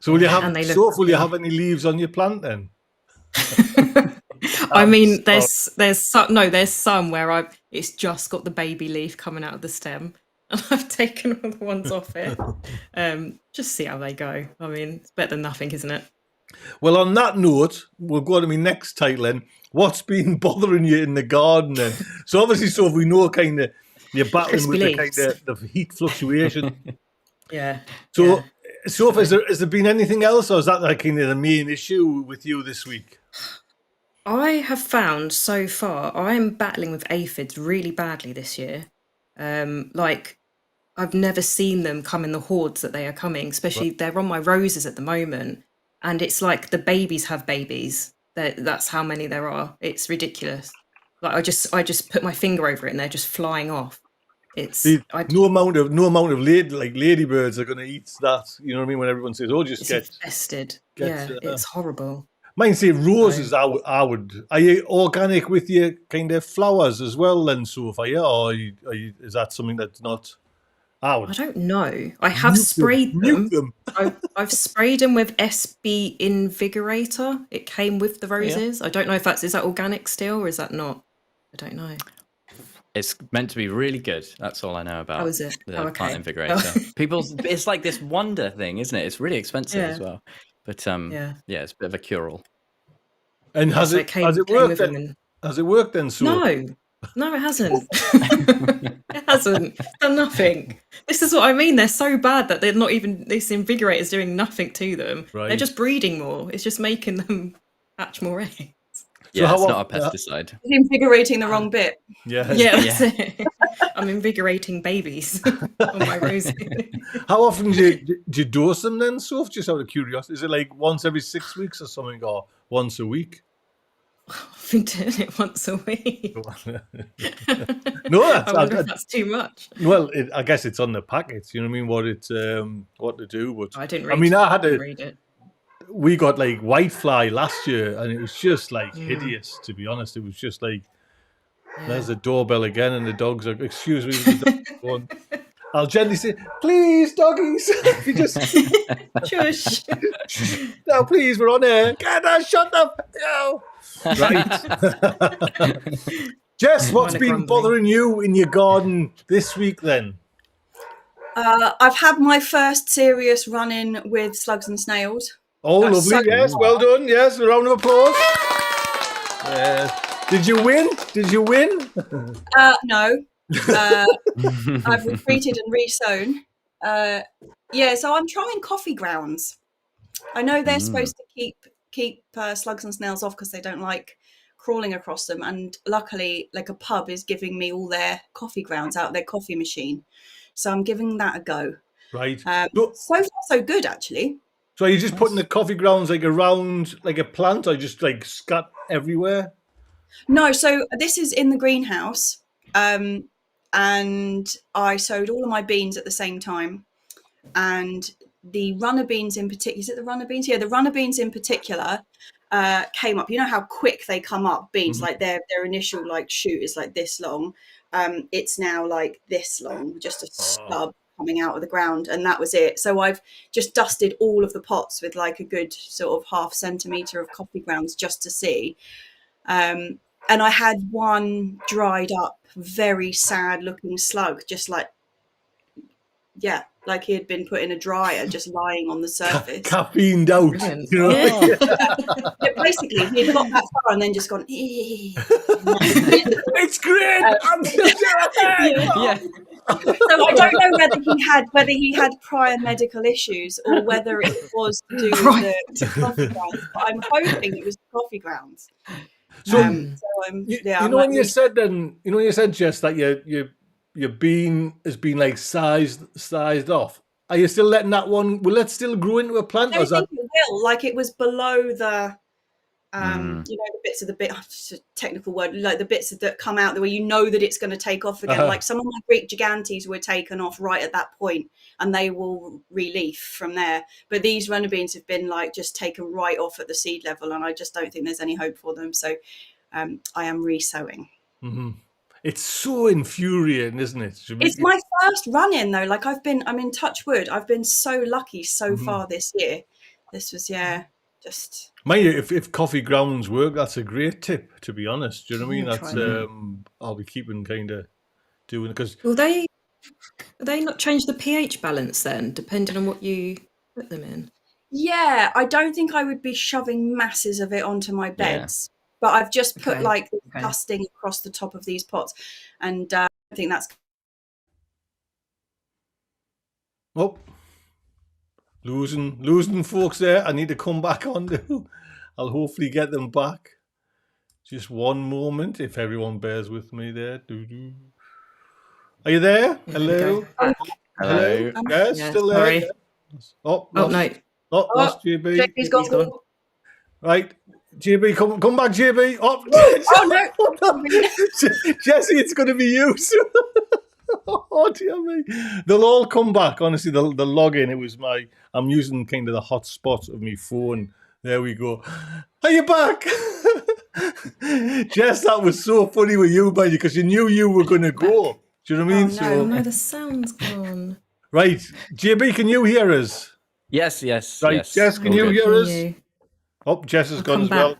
[SPEAKER 1] So will you have
[SPEAKER 4] And they look
[SPEAKER 1] Soph, will you
[SPEAKER 4] lovely.
[SPEAKER 1] have any leaves on your plant then?
[SPEAKER 4] I mean,
[SPEAKER 1] sorry.
[SPEAKER 4] there's some where it's just got the baby leaf coming out of the stem, and I've taken all the ones off it. Just see how they go. I mean, it's better than nothing, isn't it?
[SPEAKER 1] Well, on that note, we'll go to my next title then. What's been bothering you in the garden then? So obviously, Soph, we know kind of you're battling
[SPEAKER 4] Crispy
[SPEAKER 1] with the
[SPEAKER 4] leaves.
[SPEAKER 1] kind of the heat fluctuation.
[SPEAKER 4] Yeah.
[SPEAKER 1] So,
[SPEAKER 4] yeah.
[SPEAKER 1] Soph, has there been anything else, or is that like kind of the main issue with you this week?
[SPEAKER 4] I have found so far I am battling with aphids really badly this year. Like I've never seen them come in the hordes that they are coming, especially they're on my roses at the moment. And it's like the babies have babies. That's how many there are. It's ridiculous. Like I just put my finger over it and they're just flying off.
[SPEAKER 1] No amount of ladybirds are going to eat that. You know what I mean? When everyone says, "Oh, just
[SPEAKER 4] It's
[SPEAKER 1] get
[SPEAKER 4] infested.
[SPEAKER 1] gets,
[SPEAKER 4] Yeah, it's horrible.
[SPEAKER 1] mine say roses." I would. Are you organic with your kind of flowers as well? Then, Soph, are you, or is that something that's not?
[SPEAKER 4] I don't know. I have sprayed them. I've sprayed them with SB Invigorator. It came with the roses. I don't know if is that organic still or is that not? I don't know.
[SPEAKER 3] It's meant to be really good. That's all I know about.
[SPEAKER 4] How is it?
[SPEAKER 3] The plant invigorator. It's like this wonder thing, isn't it? It's really expensive as well. But yeah, it's a bit of a cure-all.
[SPEAKER 1] And has it worked then? Has it worked then, Soph?
[SPEAKER 4] No, it hasn't. It hasn't done nothing. This is what I mean. They're so bad that they're not even. This invigorator is doing nothing to them.
[SPEAKER 1] Right.
[SPEAKER 4] They're just breeding more. It's just making them hatch more eggs.
[SPEAKER 3] Yeah, it's not a pesticide.
[SPEAKER 2] It's invigorating the wrong bit.
[SPEAKER 1] Yeah,
[SPEAKER 4] that's it. I'm invigorating babies on my roses.
[SPEAKER 1] How often do you dose them then, Soph? Just out of curiosity, is it like once every 6 weeks or something, or once a week?
[SPEAKER 4] I've been doing it once a week.
[SPEAKER 1] No,
[SPEAKER 4] I wonder if that's too much.
[SPEAKER 1] Well, I guess it's on the packets. You know what I mean? What to do? But
[SPEAKER 4] I didn't read.
[SPEAKER 1] I had to
[SPEAKER 4] read it.
[SPEAKER 1] We got like whitefly last year, and it was just like hideous. To be honest, it was just like there's the doorbell again, and the dogs are. Excuse me, the dog's going. I'll gently say, "Please, doggies, if you just
[SPEAKER 4] shush."
[SPEAKER 1] No, please, we're on air. Get us, shut up. No. Right. Jess, what's been bothering you in your garden this week then?
[SPEAKER 2] I've had my first serious run-in with slugs and snails.
[SPEAKER 1] Oh, lovely. Yes, well done. Yes, a round of applause. Did you win?
[SPEAKER 2] No. I've retreated and resown. So I'm trying coffee grounds. I know they're supposed to keep slugs and snails off because they don't like crawling across them, and luckily like a pub is giving me all their coffee grounds out of their coffee machine, so I'm giving that a go.
[SPEAKER 1] Right.
[SPEAKER 2] So far so good, actually.
[SPEAKER 1] So are you just putting the coffee grounds like around like a plant, or just like scat everywhere?
[SPEAKER 2] No, so this is in the greenhouse, and I sowed all of my beans at the same time, and the runner beans in particular, is it the runner beans? Yeah, the runner beans in particular came up. You know how quick they come up, beans, like their initial like shoot is like this long. It's now like this long, just a stub coming out of the ground, and that was it. So I've just dusted all of the pots with like a good sort of 0.5 centimetre of coffee grounds just to see. And I had one dried up, very sad looking slug, just like, like he had been put in a dryer, just lying on the surface.
[SPEAKER 1] Caffeined out. You know?
[SPEAKER 2] Yeah, basically, he had got that far and then just gone,
[SPEAKER 1] it's great. I'm just
[SPEAKER 2] So I don't know whether he had prior medical issues or whether it was to do with the coffee grounds. But I'm hoping it was the coffee grounds.
[SPEAKER 1] When you said, Jess, that your bean has been like sized off. Are you still letting that one? Will it still grow into a plant?
[SPEAKER 2] I don't think it will. Like it was below the You know, the bits of it's a technical word, like the bits that come out where you know that it's going to take off again. Like some of my Greek gigantes were taken off right at that point, and they will re-leaf from there. But these runner beans have been like just taken right off at the seed level, and I just don't think there's any hope for them. So I am re-sowing.
[SPEAKER 1] Mm-hmm. It's so infuriating, isn't it?
[SPEAKER 2] It's my first run in though. Like I'm in touch wood. I've been so lucky so far this year. This was just.
[SPEAKER 1] Mind you, if coffee grounds work, that's a great tip. To be honest, do you know what I mean? That's I'll be keeping kind of doing it because.
[SPEAKER 4] Will they not change the pH balance then, depending on what you put them in?
[SPEAKER 2] Yeah, I don't think I would be shoving masses of it onto my beds, but I've just put like dusting across the top of these pots, and I think that's.
[SPEAKER 1] Oh, losing folks there. I need to come back on. I'll hopefully get them back. Just one moment, if everyone bears with me there. Are you there? Hello?
[SPEAKER 3] Hello?
[SPEAKER 1] Yes, still there?
[SPEAKER 4] Sorry.
[SPEAKER 1] Oh,
[SPEAKER 4] no.
[SPEAKER 1] Lost JB.
[SPEAKER 2] JB's gone.
[SPEAKER 1] Right. JB, come back, JB. Oh no. Jesse, it's going to be you soon. Oh, dear me. They'll all come back. Honestly, they'll log in. I'm using kind of the hotspot of my phone. There we go. Are you back? Jess, that was so funny with you, buddy, because you knew you were going to go. Do you know what I mean?
[SPEAKER 2] Oh,
[SPEAKER 4] no, the sound's gone.
[SPEAKER 1] Right. JB, can you hear us?
[SPEAKER 3] Yes.
[SPEAKER 1] Right,
[SPEAKER 3] Yes.
[SPEAKER 1] Jess, can you hear us? Oh, Jess has gone as well.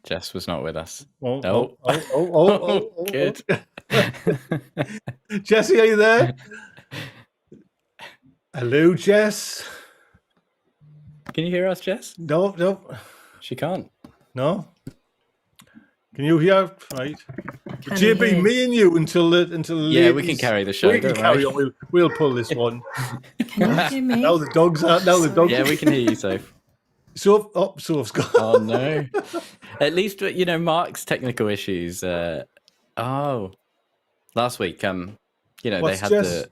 [SPEAKER 3] Jess was not with us.
[SPEAKER 1] Oh.
[SPEAKER 3] Good.
[SPEAKER 1] Jessie, are you there? Hello, Jess.
[SPEAKER 3] Can you hear us, Jess?
[SPEAKER 1] No.
[SPEAKER 3] She can't.
[SPEAKER 1] No. Can you hear? Right. JB, me and you until the
[SPEAKER 3] yeah, we can carry the show.
[SPEAKER 1] We can carry on. We'll pull this one.
[SPEAKER 4] Can you hear me?
[SPEAKER 1] Now the dogs are.
[SPEAKER 3] Yeah, we can hear you, Soph.
[SPEAKER 1] Soph's gone.
[SPEAKER 3] Oh no! At least Mark's technical issues. Last week, they had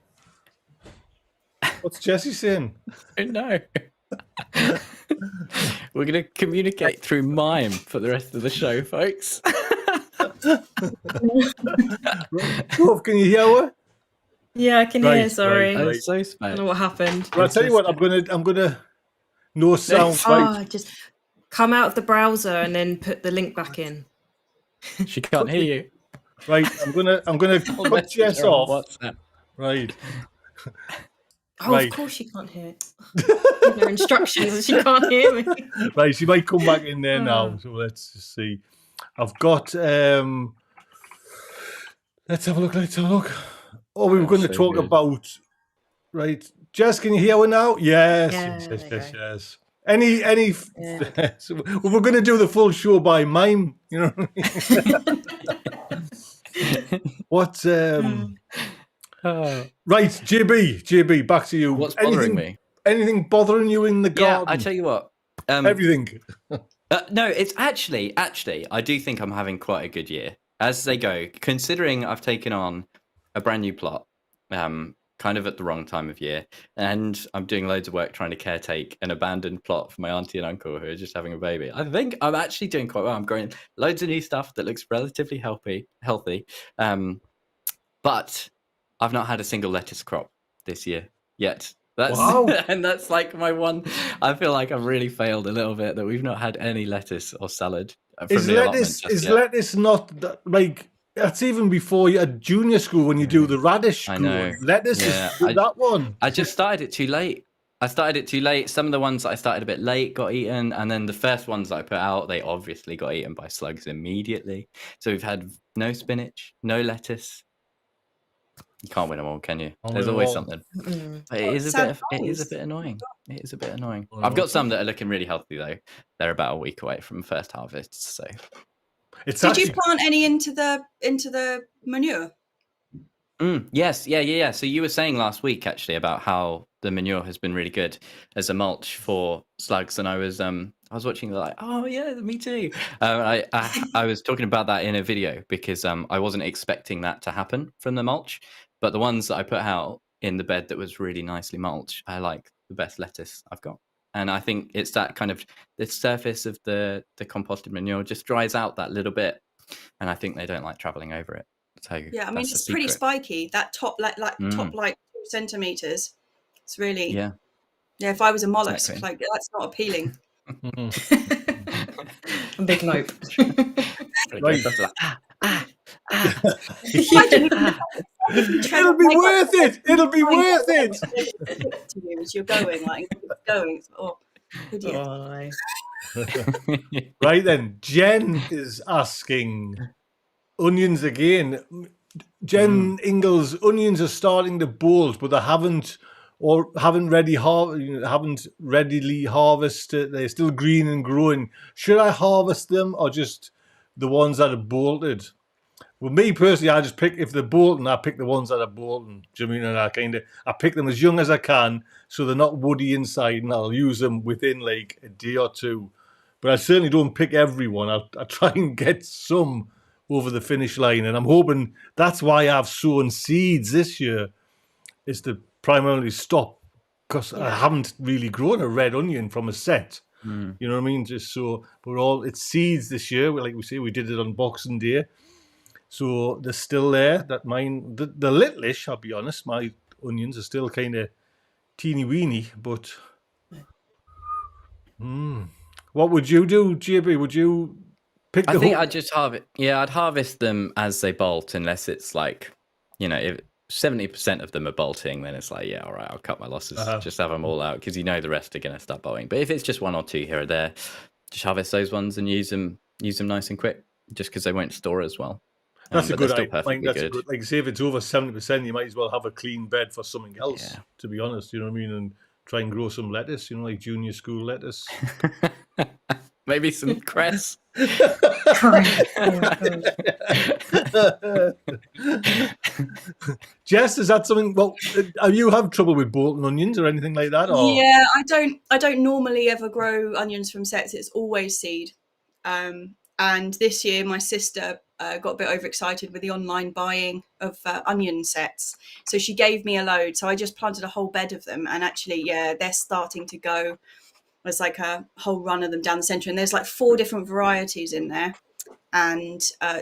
[SPEAKER 1] What's Jessie saying?
[SPEAKER 3] Oh no! We're going to communicate through mime for the rest of the show, folks.
[SPEAKER 1] Soph, can you hear her?
[SPEAKER 4] Yeah, I can hear. Sorry,
[SPEAKER 3] Right. So
[SPEAKER 4] I don't know what happened.
[SPEAKER 1] Well, I'll tell you what. I'm gonna. No sound. Right.
[SPEAKER 4] Just come out of the browser and then put the link back in.
[SPEAKER 3] She can't hear you.
[SPEAKER 1] Right. I'm gonna cut Jess off.
[SPEAKER 3] WhatsApp.
[SPEAKER 1] Right.
[SPEAKER 4] Oh,
[SPEAKER 1] Right.
[SPEAKER 4] of course she can't hear it. Give her instructions. She can't hear me.
[SPEAKER 1] Right. She might come back in there now. So let's just see. I've got. Let's have a look. Oh, we were going to talk about. Right. Jess, can you hear her now? Yes. Yes. Any so we're going to do the full show by mime, you know what I mean? Right, JB, back to you.
[SPEAKER 3] What's bothering me?
[SPEAKER 1] Anything bothering you in the garden?
[SPEAKER 3] Yeah, I tell you what.
[SPEAKER 1] Everything.
[SPEAKER 3] No, it's actually, I do think I'm having quite a good year as they go, considering I've taken on a brand new plot, kind of at the wrong time of year, and I'm doing loads of work trying to caretake an abandoned plot for my auntie and uncle who are just having a baby. I think I'm actually doing quite well. I'm growing loads of new stuff that looks relatively healthy. But I've not had a single lettuce crop this year yet.
[SPEAKER 1] Wow.
[SPEAKER 3] And that's like my one. I feel like I've really failed a little bit that we've not had any lettuce or salad.
[SPEAKER 1] Is lettuce not like? That's even before you at junior school when you do the radish school.
[SPEAKER 3] I know.
[SPEAKER 1] Lettuce is that one.
[SPEAKER 3] I just started it too late. Some of the ones that I started a bit late got eaten, and then the first ones that I put out, they obviously got eaten by slugs immediately. So we've had no spinach, no lettuce. You can't win them all, can you? There's always something. But it is a bit annoying. It is a bit annoying. I've got some that are looking really healthy though. They're about a week away from first harvest, so.
[SPEAKER 2] Did you plant any into the manure?
[SPEAKER 3] Yes, yeah. So you were saying last week actually about how the manure has been really good as a mulch for slugs, and I was watching like, oh yeah, me too. I was talking about that in a video because I wasn't expecting that to happen from the mulch, but the ones that I put out in the bed that was really nicely mulched, I like the best lettuce I've got. And I think it's that kind of the surface of the composted manure just dries out that little bit, and I think they don't like traveling over it. So
[SPEAKER 2] Yeah, I mean,
[SPEAKER 3] that's the
[SPEAKER 2] it's pretty
[SPEAKER 3] secret.
[SPEAKER 2] spiky. That top, top 2 centimeters. It's really,
[SPEAKER 3] Yeah.
[SPEAKER 2] yeah. If I was a mollusk,
[SPEAKER 3] Exactly.
[SPEAKER 2] like that's not appealing.
[SPEAKER 4] A big nope.
[SPEAKER 1] Right.
[SPEAKER 3] That's like,
[SPEAKER 2] Imagine if you tread
[SPEAKER 1] It'll
[SPEAKER 2] on
[SPEAKER 1] be
[SPEAKER 2] my
[SPEAKER 1] worth it. It'll be worth it.
[SPEAKER 2] to you as you're going, like it's going. It's, oh, idiot.
[SPEAKER 4] Bye.
[SPEAKER 1] Right then, Jen is asking onions again. Jen Ingalls, onions are starting to bolt, but they haven't readily harvested. They're still green and growing. Should I harvest them or just the ones that are bolted? Well, me personally, I just pick, if they're bolting, I pick the ones that are bolting. Do you know what I mean? And I pick them as young as I can, so they're not woody inside, and I'll use them within like a day or two. But I certainly don't pick everyone. I try and get some over the finish line, and I'm hoping that's why I've sown seeds this year, is to primarily stop, because I haven't really grown a red onion from a set. You know what I mean? Just so it's seeds this year. Like we say, we did it on Boxing Day. So they're still there. That mine, the littlish, I'll be honest, my onions are still kind of teeny weeny. But what would you do, JB? Would you pick the?
[SPEAKER 3] I think I'd just harvest. Yeah, I'd harvest them as they bolt, unless it's like, if 70% of them are bolting, then it's like, yeah, all right, I'll cut my losses. Just have them all out, because the rest are going to start bolting. But if it's just one or two here or there, just harvest those ones and use them nice and quick, just because they won't store as well.
[SPEAKER 1] That's a good
[SPEAKER 3] idea.
[SPEAKER 1] That's a good. Like, say if it's over 70%, you might as well have a clean bed for something else.
[SPEAKER 3] Yeah.
[SPEAKER 1] To be honest, you know what I mean, and try and grow some lettuce. Like junior school lettuce.
[SPEAKER 3] Maybe some cress.
[SPEAKER 1] Jess, is that something? Well, you have trouble with bolting onions or anything like that? Or?
[SPEAKER 2] Yeah, I don't normally ever grow onions from sets. It's always seed. And this year, my sister got a bit overexcited with the online buying of onion sets. So she gave me a load. So I just planted a whole bed of them. And actually, yeah, they're starting to go. There's like a whole run of them down the centre. And there's like 4 different varieties in there. And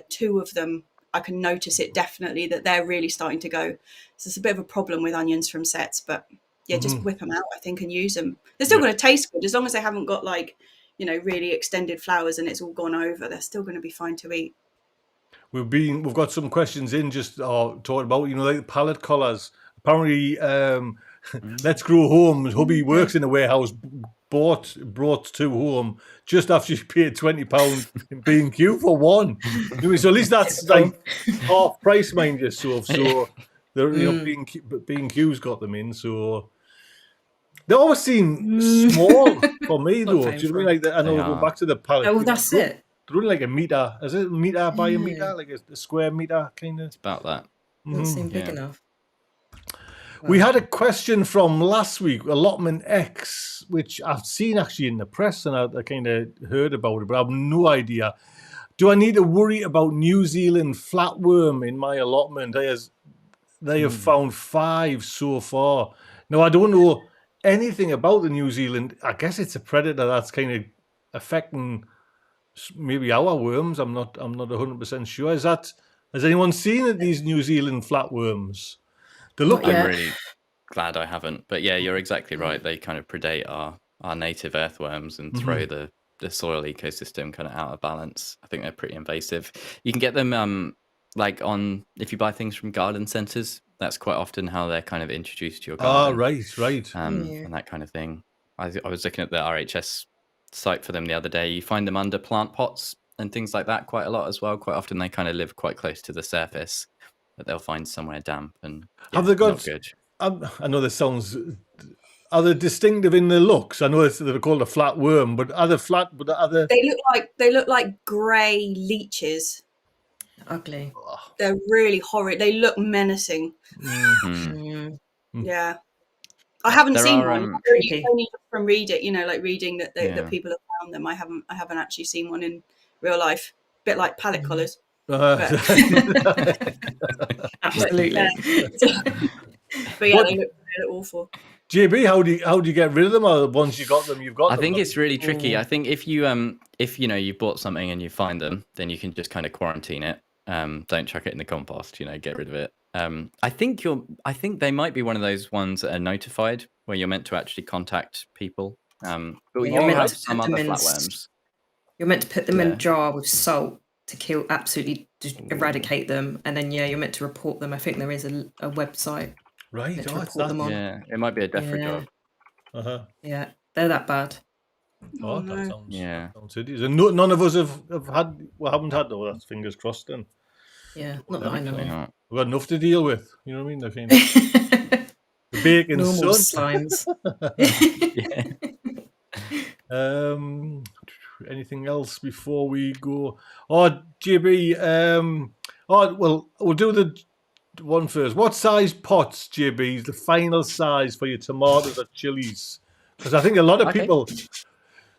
[SPEAKER 2] 2 of them, I can notice it definitely that they're really starting to go. So it's a bit of a problem with onions from sets. But yeah, just whip them out, I think, and use them. They're still going to taste good as long as they haven't got like, really extended flowers and it's all gone over. They're still going to be fine to eat.
[SPEAKER 1] We've got some questions in just talking about like the pallet collars. Apparently, Let's Grow Home. Hubby works in a warehouse. Brought 2 home just after she paid £20 in B&Q for one. So at least that's like half price, mind you. So B&Q's got them in. So they always seem small for me, though. Do you know what I mean? Like, I know we'll go back to the pallet.
[SPEAKER 4] Oh, that's it.
[SPEAKER 1] They're only like a meter. Is it a meter by a meter? Like a square meter, kind of?
[SPEAKER 3] It's about that.
[SPEAKER 4] Doesn't seem big enough.
[SPEAKER 1] We had a question from last week, Allotment X, which I've seen actually in the press and I kind of heard about it, but I have no idea. Do I need to worry about New Zealand flatworm in my allotment? They have found 5 so far. Now, I don't know anything about the New Zealand. I guess it's a predator that's kind of affecting maybe our worms. I'm not 100% sure. Has anyone seen these New Zealand flatworms?
[SPEAKER 3] I'm really glad I haven't. But yeah, you're exactly right. They kind of predate our native earthworms and throw the soil ecosystem kind of out of balance. I think they're pretty invasive. You can get them if you buy things from garden centres, that's quite often how they're kind of introduced to your garden.
[SPEAKER 1] Right.
[SPEAKER 3] And that kind of thing. I was looking at the RHS site for them the other day. You find them under plant pots and things like that quite a lot as well. Quite often they kind of live quite close to the surface, but they'll find somewhere damp and
[SPEAKER 1] have they got?
[SPEAKER 3] Not good.
[SPEAKER 1] I know this sounds. Are they distinctive in their looks? I know they're called a flatworm, but are they flat? But are they?
[SPEAKER 2] They look like grey leeches.
[SPEAKER 4] Ugly.
[SPEAKER 2] They're really horrid. They look menacing. Yeah, I haven't seen one. Only from reading that that people have found them. I haven't actually seen one in real life. A bit like pallet collars.
[SPEAKER 4] Absolutely.
[SPEAKER 2] But yeah, they look awful.
[SPEAKER 1] JB, how do you get rid of them? Or once you got them, you've got
[SPEAKER 3] I
[SPEAKER 1] them?
[SPEAKER 3] think it's really tricky.
[SPEAKER 4] Mm.
[SPEAKER 3] I think if you bought something and you find them, then you can just kind of quarantine it. Don't chuck it in the compost. Get rid of it. I think they might be one of those ones that are notified where you're meant to actually contact people. But
[SPEAKER 4] Yeah,
[SPEAKER 3] you
[SPEAKER 4] you're meant
[SPEAKER 3] have
[SPEAKER 4] to
[SPEAKER 3] some
[SPEAKER 4] put
[SPEAKER 3] other
[SPEAKER 4] them in
[SPEAKER 3] flatworms.
[SPEAKER 4] You're meant to put them in
[SPEAKER 3] Yeah.
[SPEAKER 4] a jar with salt to absolutely just eradicate them, and then you're meant to report them. I think there is a website
[SPEAKER 1] Right.
[SPEAKER 4] meant to
[SPEAKER 1] Oh, it's
[SPEAKER 4] report
[SPEAKER 1] that.
[SPEAKER 4] them on.
[SPEAKER 3] Yeah, it might be a DEFRA
[SPEAKER 4] Yeah.
[SPEAKER 3] job.
[SPEAKER 1] Uh-huh.
[SPEAKER 4] Yeah, they're that bad.
[SPEAKER 1] Oh,
[SPEAKER 2] no.
[SPEAKER 1] that sounds.
[SPEAKER 3] Yeah.
[SPEAKER 1] That sounds hideous. And none of us haven't had though. That's fingers crossed. Then
[SPEAKER 4] Yeah, not that I know
[SPEAKER 3] Hopefully
[SPEAKER 4] of.
[SPEAKER 3] not.
[SPEAKER 1] we've got enough to deal with. You know what I mean? The kind of the bacon
[SPEAKER 4] Normal
[SPEAKER 1] sun.
[SPEAKER 4] slimes.
[SPEAKER 3] Yeah.
[SPEAKER 1] Anything else before we go? Oh, JB. Well, we'll do the one first. What size pots, JB, is the final size for your tomatoes or chilies? Because I think a lot of
[SPEAKER 3] Okay.
[SPEAKER 1] people.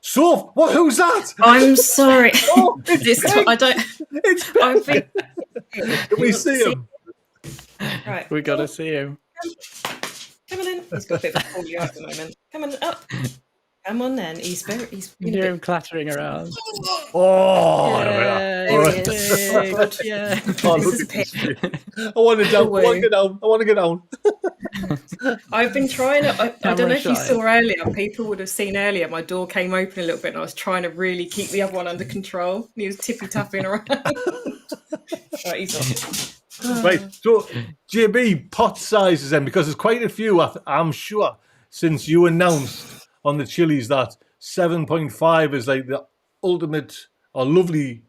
[SPEAKER 1] So, what? Who's that?
[SPEAKER 4] I'm sorry.
[SPEAKER 1] Oh, it's big.
[SPEAKER 4] I don't.
[SPEAKER 1] It's big.
[SPEAKER 4] I think.
[SPEAKER 1] Can we see him?
[SPEAKER 4] Right.
[SPEAKER 3] We gotta see him.
[SPEAKER 4] Come on in. He's got a bit of a poorly at the moment. Come on up. Come on then. He's
[SPEAKER 3] You
[SPEAKER 4] been a
[SPEAKER 3] hear
[SPEAKER 4] bit.
[SPEAKER 3] him clattering around.
[SPEAKER 1] Oh,
[SPEAKER 4] There he is.
[SPEAKER 3] big.
[SPEAKER 4] God.
[SPEAKER 3] Yeah.
[SPEAKER 1] Oh,
[SPEAKER 4] This
[SPEAKER 1] look
[SPEAKER 4] is
[SPEAKER 1] at this
[SPEAKER 4] pig.
[SPEAKER 1] bit. I want to down. I want to get down. I want to get down.
[SPEAKER 4] I've been trying to. I don't know
[SPEAKER 3] Camera
[SPEAKER 4] if you
[SPEAKER 3] shy.
[SPEAKER 4] saw earlier. People would have seen earlier. My door came open a little bit, and I was trying to really keep the other one under control. And he was tippy tapping around. Right, he's off.
[SPEAKER 1] Right. So, JB, pot sizes then, because there's quite a few, I'm sure, since you announced on the chilies that 7.5 is like the ultimate or lovely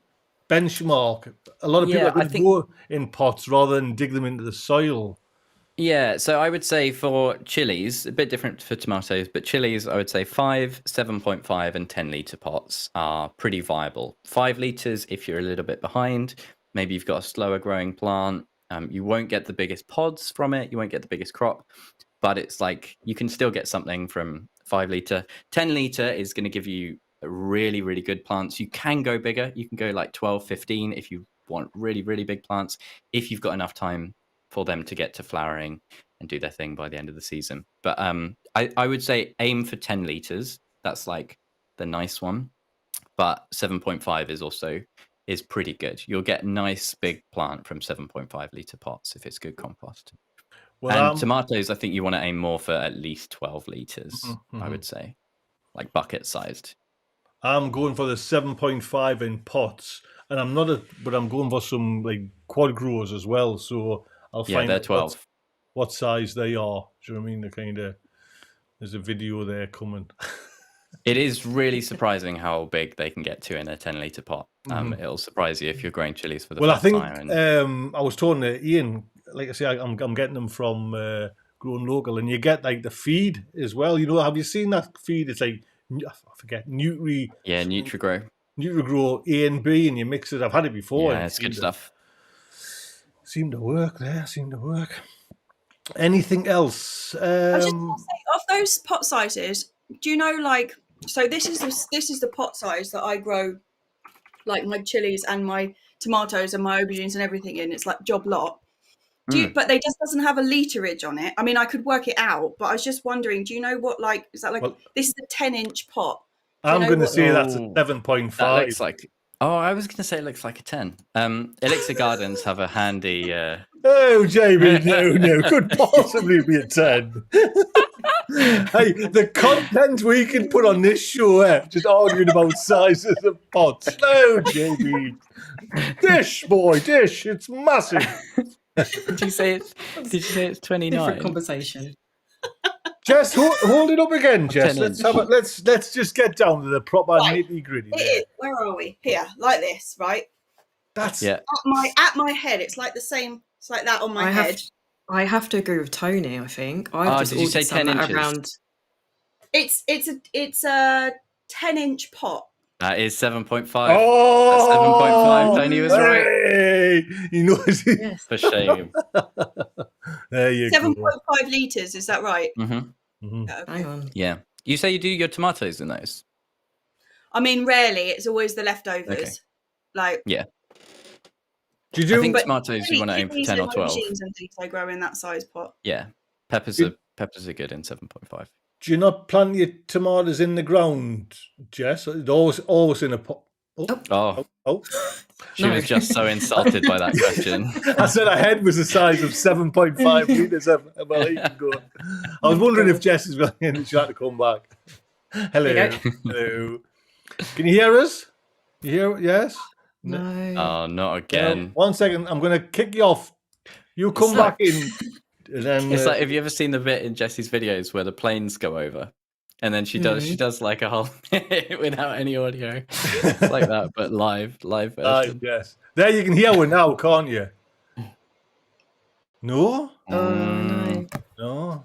[SPEAKER 1] benchmark. A lot of people
[SPEAKER 3] Yeah,
[SPEAKER 1] are going
[SPEAKER 3] I
[SPEAKER 1] to
[SPEAKER 3] think-
[SPEAKER 1] go in pots rather than dig them into the soil.
[SPEAKER 3] Yeah, so I would say for chilies, a bit different for tomatoes, but chilies, I would say 5, 7.5, and 10-litre pots are pretty viable. 5 litres if you're a little bit behind. Maybe you've got a slower growing plant. You won't get the biggest pods from it. You won't get the biggest crop, but it's like you can still get something from 5 litre. 10 litre is going to give you really, really good plants. You can go bigger. You can go like 12, 15 if you want really, really big plants, if you've got enough time for them to get to flowering and do their thing by the end of the season. But I would say aim for 10 litres. That's like the nice one. But 7.5 is pretty good. You'll get nice big plant from 7.5 litre pots if it's good compost.
[SPEAKER 1] Well,
[SPEAKER 3] And tomatoes, I think you want to aim more for at least 12 litres,
[SPEAKER 1] Mhm,
[SPEAKER 3] I
[SPEAKER 1] mhm.
[SPEAKER 3] would say. Like bucket sized.
[SPEAKER 1] I'm going for the 7.5 in pots, and I'm going for some like quad growers as well. So I'll
[SPEAKER 3] Yeah,
[SPEAKER 1] find
[SPEAKER 3] they're
[SPEAKER 1] out
[SPEAKER 3] 12.
[SPEAKER 1] what size they are. Do you know what I mean? The kind of there's a video there coming.
[SPEAKER 3] It is really surprising how big they can get to in a 10-litre pot. It'll surprise you if you're growing chilies for the
[SPEAKER 1] Well, I
[SPEAKER 3] first
[SPEAKER 1] think
[SPEAKER 3] time. And
[SPEAKER 1] I was talking to Ian. Like I say, I'm getting them from Growing Local, and you get like the feed as well. You know, have you seen that feed? It's like I forget
[SPEAKER 3] yeah, NutriGrow.
[SPEAKER 1] NutriGrow A and B, and you mix it. I've had it before.
[SPEAKER 3] Yeah,
[SPEAKER 1] and it
[SPEAKER 3] it's good
[SPEAKER 1] seemed to-
[SPEAKER 3] stuff.
[SPEAKER 1] Seemed to work there. Seemed to work. Anything else?
[SPEAKER 2] I just want to say, of those pot sizes, do you know, like, so this is the pot size that I grow, like my chilies and my tomatoes and my aubergines and everything in. It's like job lot. But they just doesn't have a literage on it. I mean, I could work it out, but I was just wondering, do you know what, like, is that like,
[SPEAKER 1] Well,
[SPEAKER 2] this is a 10-inch pot? Do you
[SPEAKER 1] I'm
[SPEAKER 2] know
[SPEAKER 1] going to
[SPEAKER 2] what-
[SPEAKER 1] say that's a
[SPEAKER 3] Oh,
[SPEAKER 1] 7.5.
[SPEAKER 3] That looks like... Oh, I was going to say it looks like a 10. Elixir Gardens have a handy...
[SPEAKER 1] Oh, Jamie, no, could possibly be a 10. Hey, the content we can put on this show, just arguing about sizes of pots. No, Jamie. Dish, boy, dish. It's massive.
[SPEAKER 3] Did you say it's 29?
[SPEAKER 4] Different conversation.
[SPEAKER 1] Jess, hold it up again, Jess.
[SPEAKER 3] 10
[SPEAKER 1] Let's just get down to the proper
[SPEAKER 2] Right.
[SPEAKER 1] nitty gritty.
[SPEAKER 2] It is. Where are we? Here, like this, right?
[SPEAKER 1] That's
[SPEAKER 3] Yeah.
[SPEAKER 2] At my head, it's like the same. It's like that on my head.
[SPEAKER 4] I have to agree with Tony. I think.
[SPEAKER 3] Did you say 10 inches?
[SPEAKER 4] Around.
[SPEAKER 2] It's a 10-inch pot.
[SPEAKER 3] That is 7.5.
[SPEAKER 1] Oh,
[SPEAKER 3] 7.5. Tony was right.
[SPEAKER 1] Hey, you know,
[SPEAKER 4] Yes.
[SPEAKER 3] For shame.
[SPEAKER 1] there you go.
[SPEAKER 2] 7.5 litres, is that right?
[SPEAKER 3] hmm
[SPEAKER 1] Mhm.
[SPEAKER 2] Yeah, okay.
[SPEAKER 4] Hang on.
[SPEAKER 3] Yeah. You say you do your tomatoes in those?
[SPEAKER 2] I mean, rarely. It's always the leftovers.
[SPEAKER 3] Okay.
[SPEAKER 2] Like,
[SPEAKER 1] Do you
[SPEAKER 3] I
[SPEAKER 1] do?
[SPEAKER 3] think tomatoes you want to aim for
[SPEAKER 2] kidneys
[SPEAKER 3] 10 or
[SPEAKER 2] and
[SPEAKER 3] 12.
[SPEAKER 2] aubergines and things I grow in that size pot.
[SPEAKER 3] Yeah. Peppers are peppers are good in 7.5.
[SPEAKER 1] Do you not plant your tomatoes in the ground, Jess? It's always in a pot. Oh.
[SPEAKER 3] She was just so insulted by that question.
[SPEAKER 1] I said her head was the size of 7.5 litres of go. I was wondering if Jess is going and she had to come back. Hello. Hello. Can you hear us? You hear? Yes?
[SPEAKER 4] No.
[SPEAKER 3] Oh, not again.
[SPEAKER 1] 1 second. I'm going to kick you off. You come back in. And then,
[SPEAKER 3] it's like, have you ever seen the bit in Jessie's videos where the planes go over? And then she does like a whole minute without any audio. It's like that, but live version.
[SPEAKER 1] Yes. There you can hear one now, can't you? No? No.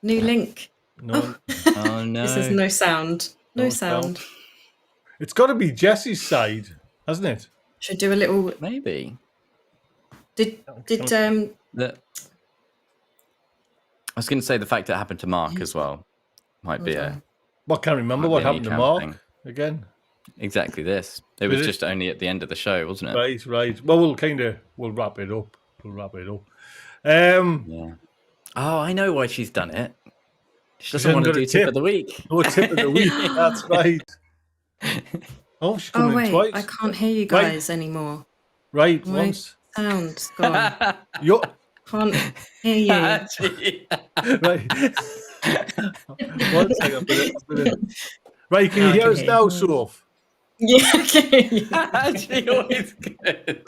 [SPEAKER 4] New link.
[SPEAKER 1] No.
[SPEAKER 3] Oh no.
[SPEAKER 4] This is no sound. No sound.
[SPEAKER 1] It's got to be Jessie's side, hasn't it?
[SPEAKER 4] Should do a little.
[SPEAKER 3] Maybe.
[SPEAKER 4] Did
[SPEAKER 3] I was going to say the fact that it happened to Mark as well might be a.
[SPEAKER 1] Well, I can't remember what happened to Mark again.
[SPEAKER 3] Exactly this. It was just only at the end of the show, wasn't it?
[SPEAKER 1] Right. Well, we'll wrap it up.
[SPEAKER 3] Yeah. Oh, I know why she's done it. She doesn't want to do tip of the week.
[SPEAKER 1] No tip of the week. That's right. Oh, she's coming in twice.
[SPEAKER 4] I can't hear you guys anymore.
[SPEAKER 1] Right.
[SPEAKER 4] My
[SPEAKER 1] Once.
[SPEAKER 4] sound's gone.
[SPEAKER 1] You
[SPEAKER 4] Can't hear you.
[SPEAKER 1] right. 1 second. Right. Can you hear us now, Soph?
[SPEAKER 4] Yeah. Okay.
[SPEAKER 3] Actually, always good.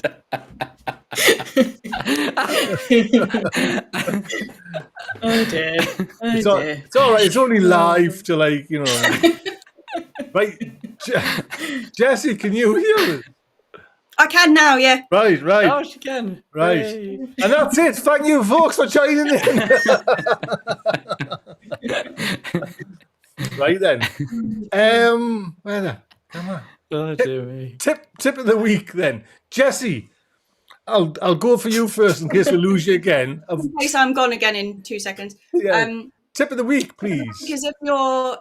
[SPEAKER 4] Oh dear.
[SPEAKER 1] It's all right. It's only live to Right. Jessie, can you hear us?
[SPEAKER 2] I can now, yeah.
[SPEAKER 1] Right.
[SPEAKER 3] Oh, she can.
[SPEAKER 1] Right.
[SPEAKER 3] Yay.
[SPEAKER 1] And that's it. Thank you, folks, for joining in. Right then. Come on.
[SPEAKER 3] Oh, dear me.
[SPEAKER 1] Tip of the week then. Jessie, I'll go for you first in case we lose you again.
[SPEAKER 2] In case I'm gone again in 2 seconds.
[SPEAKER 1] Yeah. Tip of the week, please.
[SPEAKER 2] Because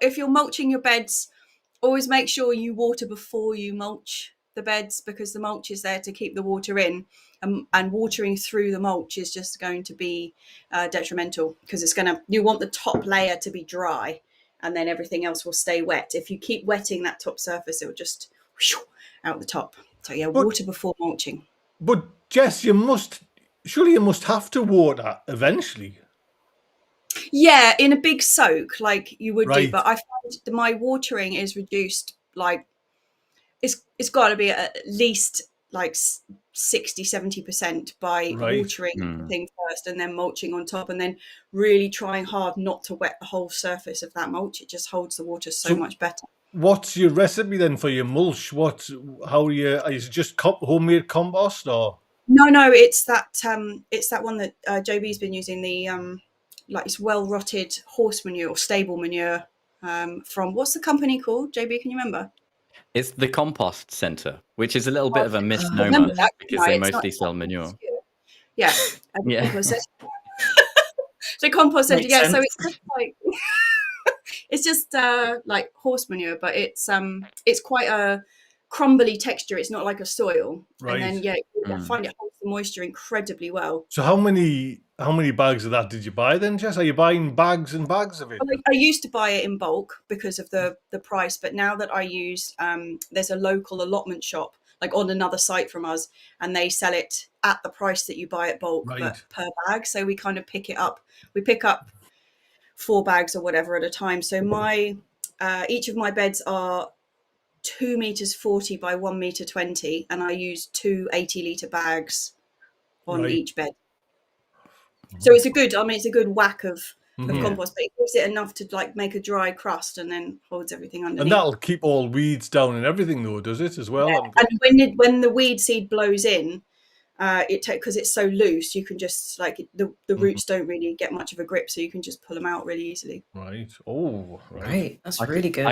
[SPEAKER 2] if you're mulching your beds, always make sure you water before you mulch the beds, because the mulch is there to keep the water in, and watering through the mulch is just going to be detrimental, because you want the top layer to be dry and then everything else will stay wet. If you keep wetting that top surface, it will just out the top. So yeah, water before mulching.
[SPEAKER 1] But Jess, you must have to water eventually.
[SPEAKER 2] Yeah, in a big soak like you would
[SPEAKER 1] Right.
[SPEAKER 2] do, but I find that my watering is reduced, like it's got to be at least like 60-70% by watering the thing first and then mulching on top, and then really trying hard not to wet the whole surface of that mulch. It just holds the water so much better. What's
[SPEAKER 1] your recipe then for your mulch? Is it just homemade compost or?
[SPEAKER 2] No, it's that one that JB's been using, the it's well rotted horse manure or stable manure from, what's the company called? JB, can you remember?
[SPEAKER 3] It's the Compost Centre, which is a little bit of a misnomer because they mostly sell manure.
[SPEAKER 2] Yeah. The Compost Centre, yeah. So it's just like it's just like horse manure, but it's quite a crumbly texture. It's not like a soil.
[SPEAKER 1] Right.
[SPEAKER 2] And then I find it holds the moisture incredibly well.
[SPEAKER 1] So how many bags of that did you buy then, Jess? Are you buying bags and bags of it?
[SPEAKER 2] Well, I used to buy it in bulk because of the price, but now that I use there's a local allotment shop like on another site from us, and they sell it at the price that you buy it bulk, but per bag. So we kind of pick it up. We pick up 4 bags or whatever at a time. So each of my beds are 2 meters 40 by 1 meter 20, and I use 2 80-litre bags on each bed. So it's a good whack of compost, but it gives it enough to like make a dry crust and then holds everything underneath.
[SPEAKER 1] And that'll keep all weeds down and everything though, does it as well?
[SPEAKER 2] Yeah. And when the weed seed blows in, because it's so loose, you can just the roots don't really get much of a grip, so you can just pull them out really easily.
[SPEAKER 1] Right. Oh,
[SPEAKER 4] right. That's really good.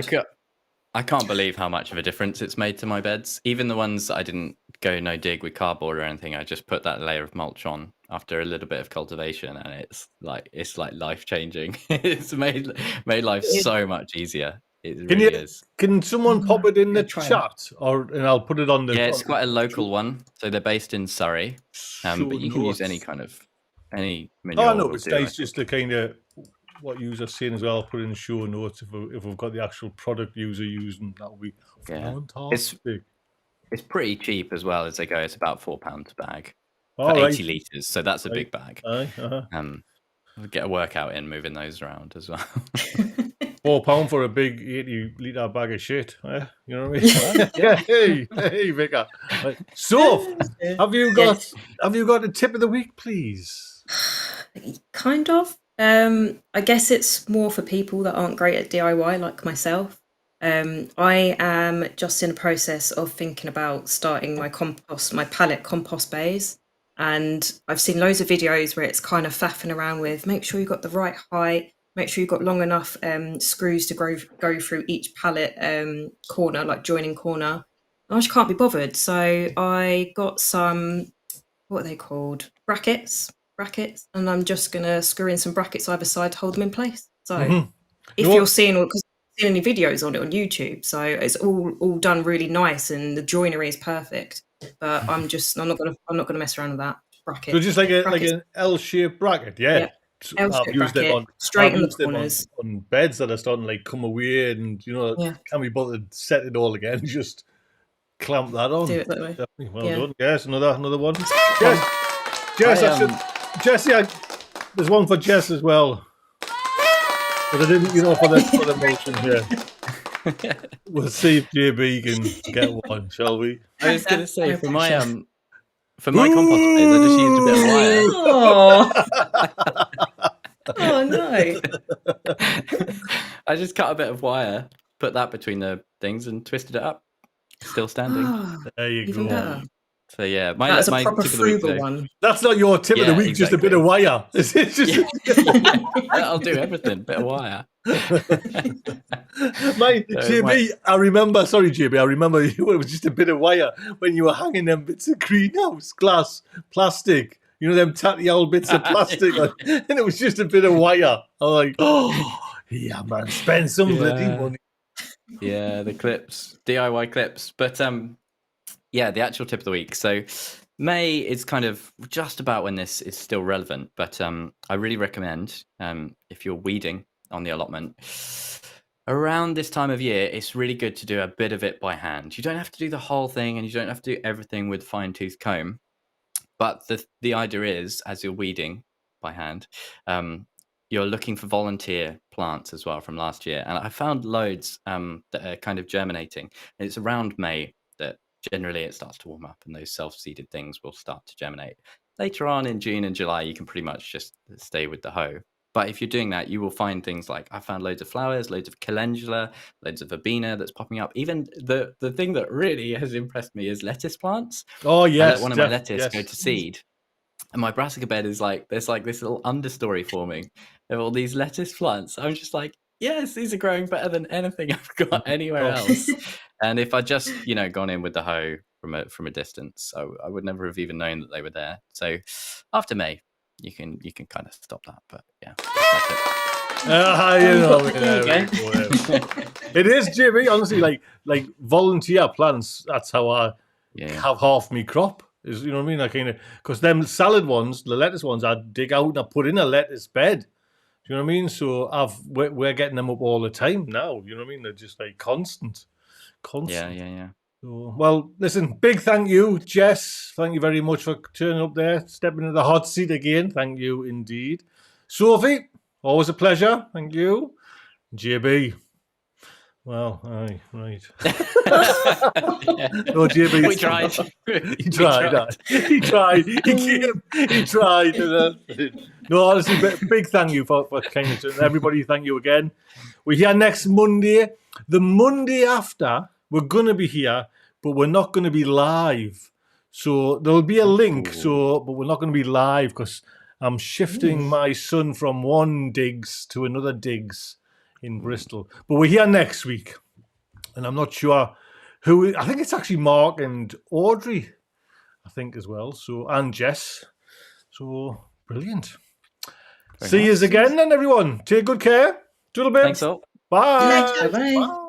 [SPEAKER 3] I can't believe how much of a difference it's made to my beds. Even the ones that I didn't go no dig with cardboard or anything, I just put that layer of mulch on after a little bit of cultivation, and it's like life changing. It's made life so much easier. It really is.
[SPEAKER 1] Can someone pop it in the chat, and I'll put it on the?
[SPEAKER 3] Yeah, it's quite a local one. So they're based in Surrey, but you can use any kind of any manure.
[SPEAKER 1] Oh no,
[SPEAKER 3] will
[SPEAKER 1] it's
[SPEAKER 3] do,
[SPEAKER 1] nice
[SPEAKER 3] I
[SPEAKER 1] just to kind of what user's saying as well. I'll put in the show notes if we've got the actual product user using. That would be
[SPEAKER 3] Yeah.
[SPEAKER 1] fantastic.
[SPEAKER 3] It's pretty cheap as well as they go. It's about £4 a bag
[SPEAKER 1] All
[SPEAKER 3] for
[SPEAKER 1] right.
[SPEAKER 3] 80 litres, so that's a big bag.
[SPEAKER 1] Aye,
[SPEAKER 3] We'll get a workout in moving those around as well.
[SPEAKER 1] £4 for a big 80-litre bag of shit. You know what I mean?
[SPEAKER 3] Yeah.
[SPEAKER 1] hey, Vicar. Right. So, have you got a tip of the week, please?
[SPEAKER 4] Kind of. I guess it's more for people that aren't great at DIY, like myself. I am just in the process of thinking about starting my pallet compost bays. And I've seen loads of videos where it's kind of faffing around with, make sure you've got the right height, make sure you've got long enough screws to go through each pallet corner, like joining corner. I just can't be bothered. So I got some, what are they called? Brackets, and I'm just gonna screw in some brackets either side to hold them in place. So if you're seeing, because I've seen any videos on it on YouTube, so it's all done really nice and the joinery is perfect. But I'm not gonna mess around with that. Bracket.
[SPEAKER 1] So just like an L-shaped bracket, yeah.
[SPEAKER 4] L-shaped
[SPEAKER 1] I've used them
[SPEAKER 4] bracket,
[SPEAKER 1] on
[SPEAKER 4] straight in the corners.
[SPEAKER 1] on beds that are starting to like come away, and can't be bothered to set it all again. Just clamp that on.
[SPEAKER 4] Do it that way.
[SPEAKER 1] Definitely. Well done. Yes, another one.
[SPEAKER 3] Jess,
[SPEAKER 1] Jess, there's one for Jess as well. But I didn't, for the motion here. We'll see if JB can get one, shall we?
[SPEAKER 3] I was going to say for my compost base, I just used a bit of wire.
[SPEAKER 4] Oh no!
[SPEAKER 3] I just cut a bit of wire, put that between the things, and twisted it up. Still standing.
[SPEAKER 1] There you
[SPEAKER 4] Even
[SPEAKER 1] go.
[SPEAKER 4] better.
[SPEAKER 3] So yeah,
[SPEAKER 4] that's a proper
[SPEAKER 3] tip of the week,
[SPEAKER 4] frugal one.
[SPEAKER 1] That's not your tip of the week, just a bit of wire. It's just
[SPEAKER 3] I'll do everything. Bit of wire.
[SPEAKER 1] JB, I remember. Sorry, JB, I remember it was just a bit of wire when you were hanging them bits of greenhouse glass, plastic. Them tatty old bits of plastic, and it was just a bit of wire. I'm like, oh yeah, man, spend some bloody money.
[SPEAKER 3] Yeah, the clips, DIY clips, but yeah, the actual tip of the week. So May is kind of just about when this is still relevant, but I really recommend if you're weeding on the allotment around this time of year, it's really good to do a bit of it by hand. You don't have to do the whole thing, and you don't have to do everything with fine-tooth comb. But the idea is, as you're weeding by hand, you're looking for volunteer plants as well from last year. And I found loads that are kind of germinating. And it's around May that generally it starts to warm up and those self-seeded things will start to germinate. Later on in June and July, you can pretty much just stay with the hoe. But if you're doing that, you will find things like I found loads of flowers, loads of calendula, loads of verbena that's popping up. Even the thing that really has impressed me is lettuce plants.
[SPEAKER 1] Oh, yes.
[SPEAKER 3] I let one of my lettuce go to seed. And my brassica bed is there's this little understory forming of all these lettuce plants. I'm just like, yes, these are growing better than anything I've got anywhere else. And if I just, gone in with the hoe from a distance, I would never have even known that they were there. So after May, you can kind of stop that. But yeah,
[SPEAKER 1] it is, JB. Honestly, like volunteer plants. That's how I have half my crop. Is you know what I mean? I kind of because them salad ones, the lettuce ones, I dig out and I put in a lettuce bed. Do you know what I mean? So we're getting them up all the time now. You know what I mean? They're just like constant.
[SPEAKER 3] Yeah.
[SPEAKER 1] So, well, listen, big thank you, Jess. Thank you very much for turning up there, stepping into the hot seat again. Thank you indeed. Sophie, always a pleasure. Thank you. JB. Well, aye, right. No, JB.
[SPEAKER 3] We tried.
[SPEAKER 1] He tried. He tried. No, honestly, big thank you for kind of everybody. Thank you again. We're here next Monday. The Monday after, we're going to be here, but we're not going to be live. So there'll be a link, but we're not going to be live because I'm shifting my son from one digs to another digs in Bristol. But we're here next week. And I'm not sure who. I think it's actually Mark and Audrey, I think, as well. So, and Jess. So, brilliant. See you again, then, everyone. Take good care. Doodle bits.
[SPEAKER 3] Thanks all.
[SPEAKER 1] Bye.
[SPEAKER 4] Bye.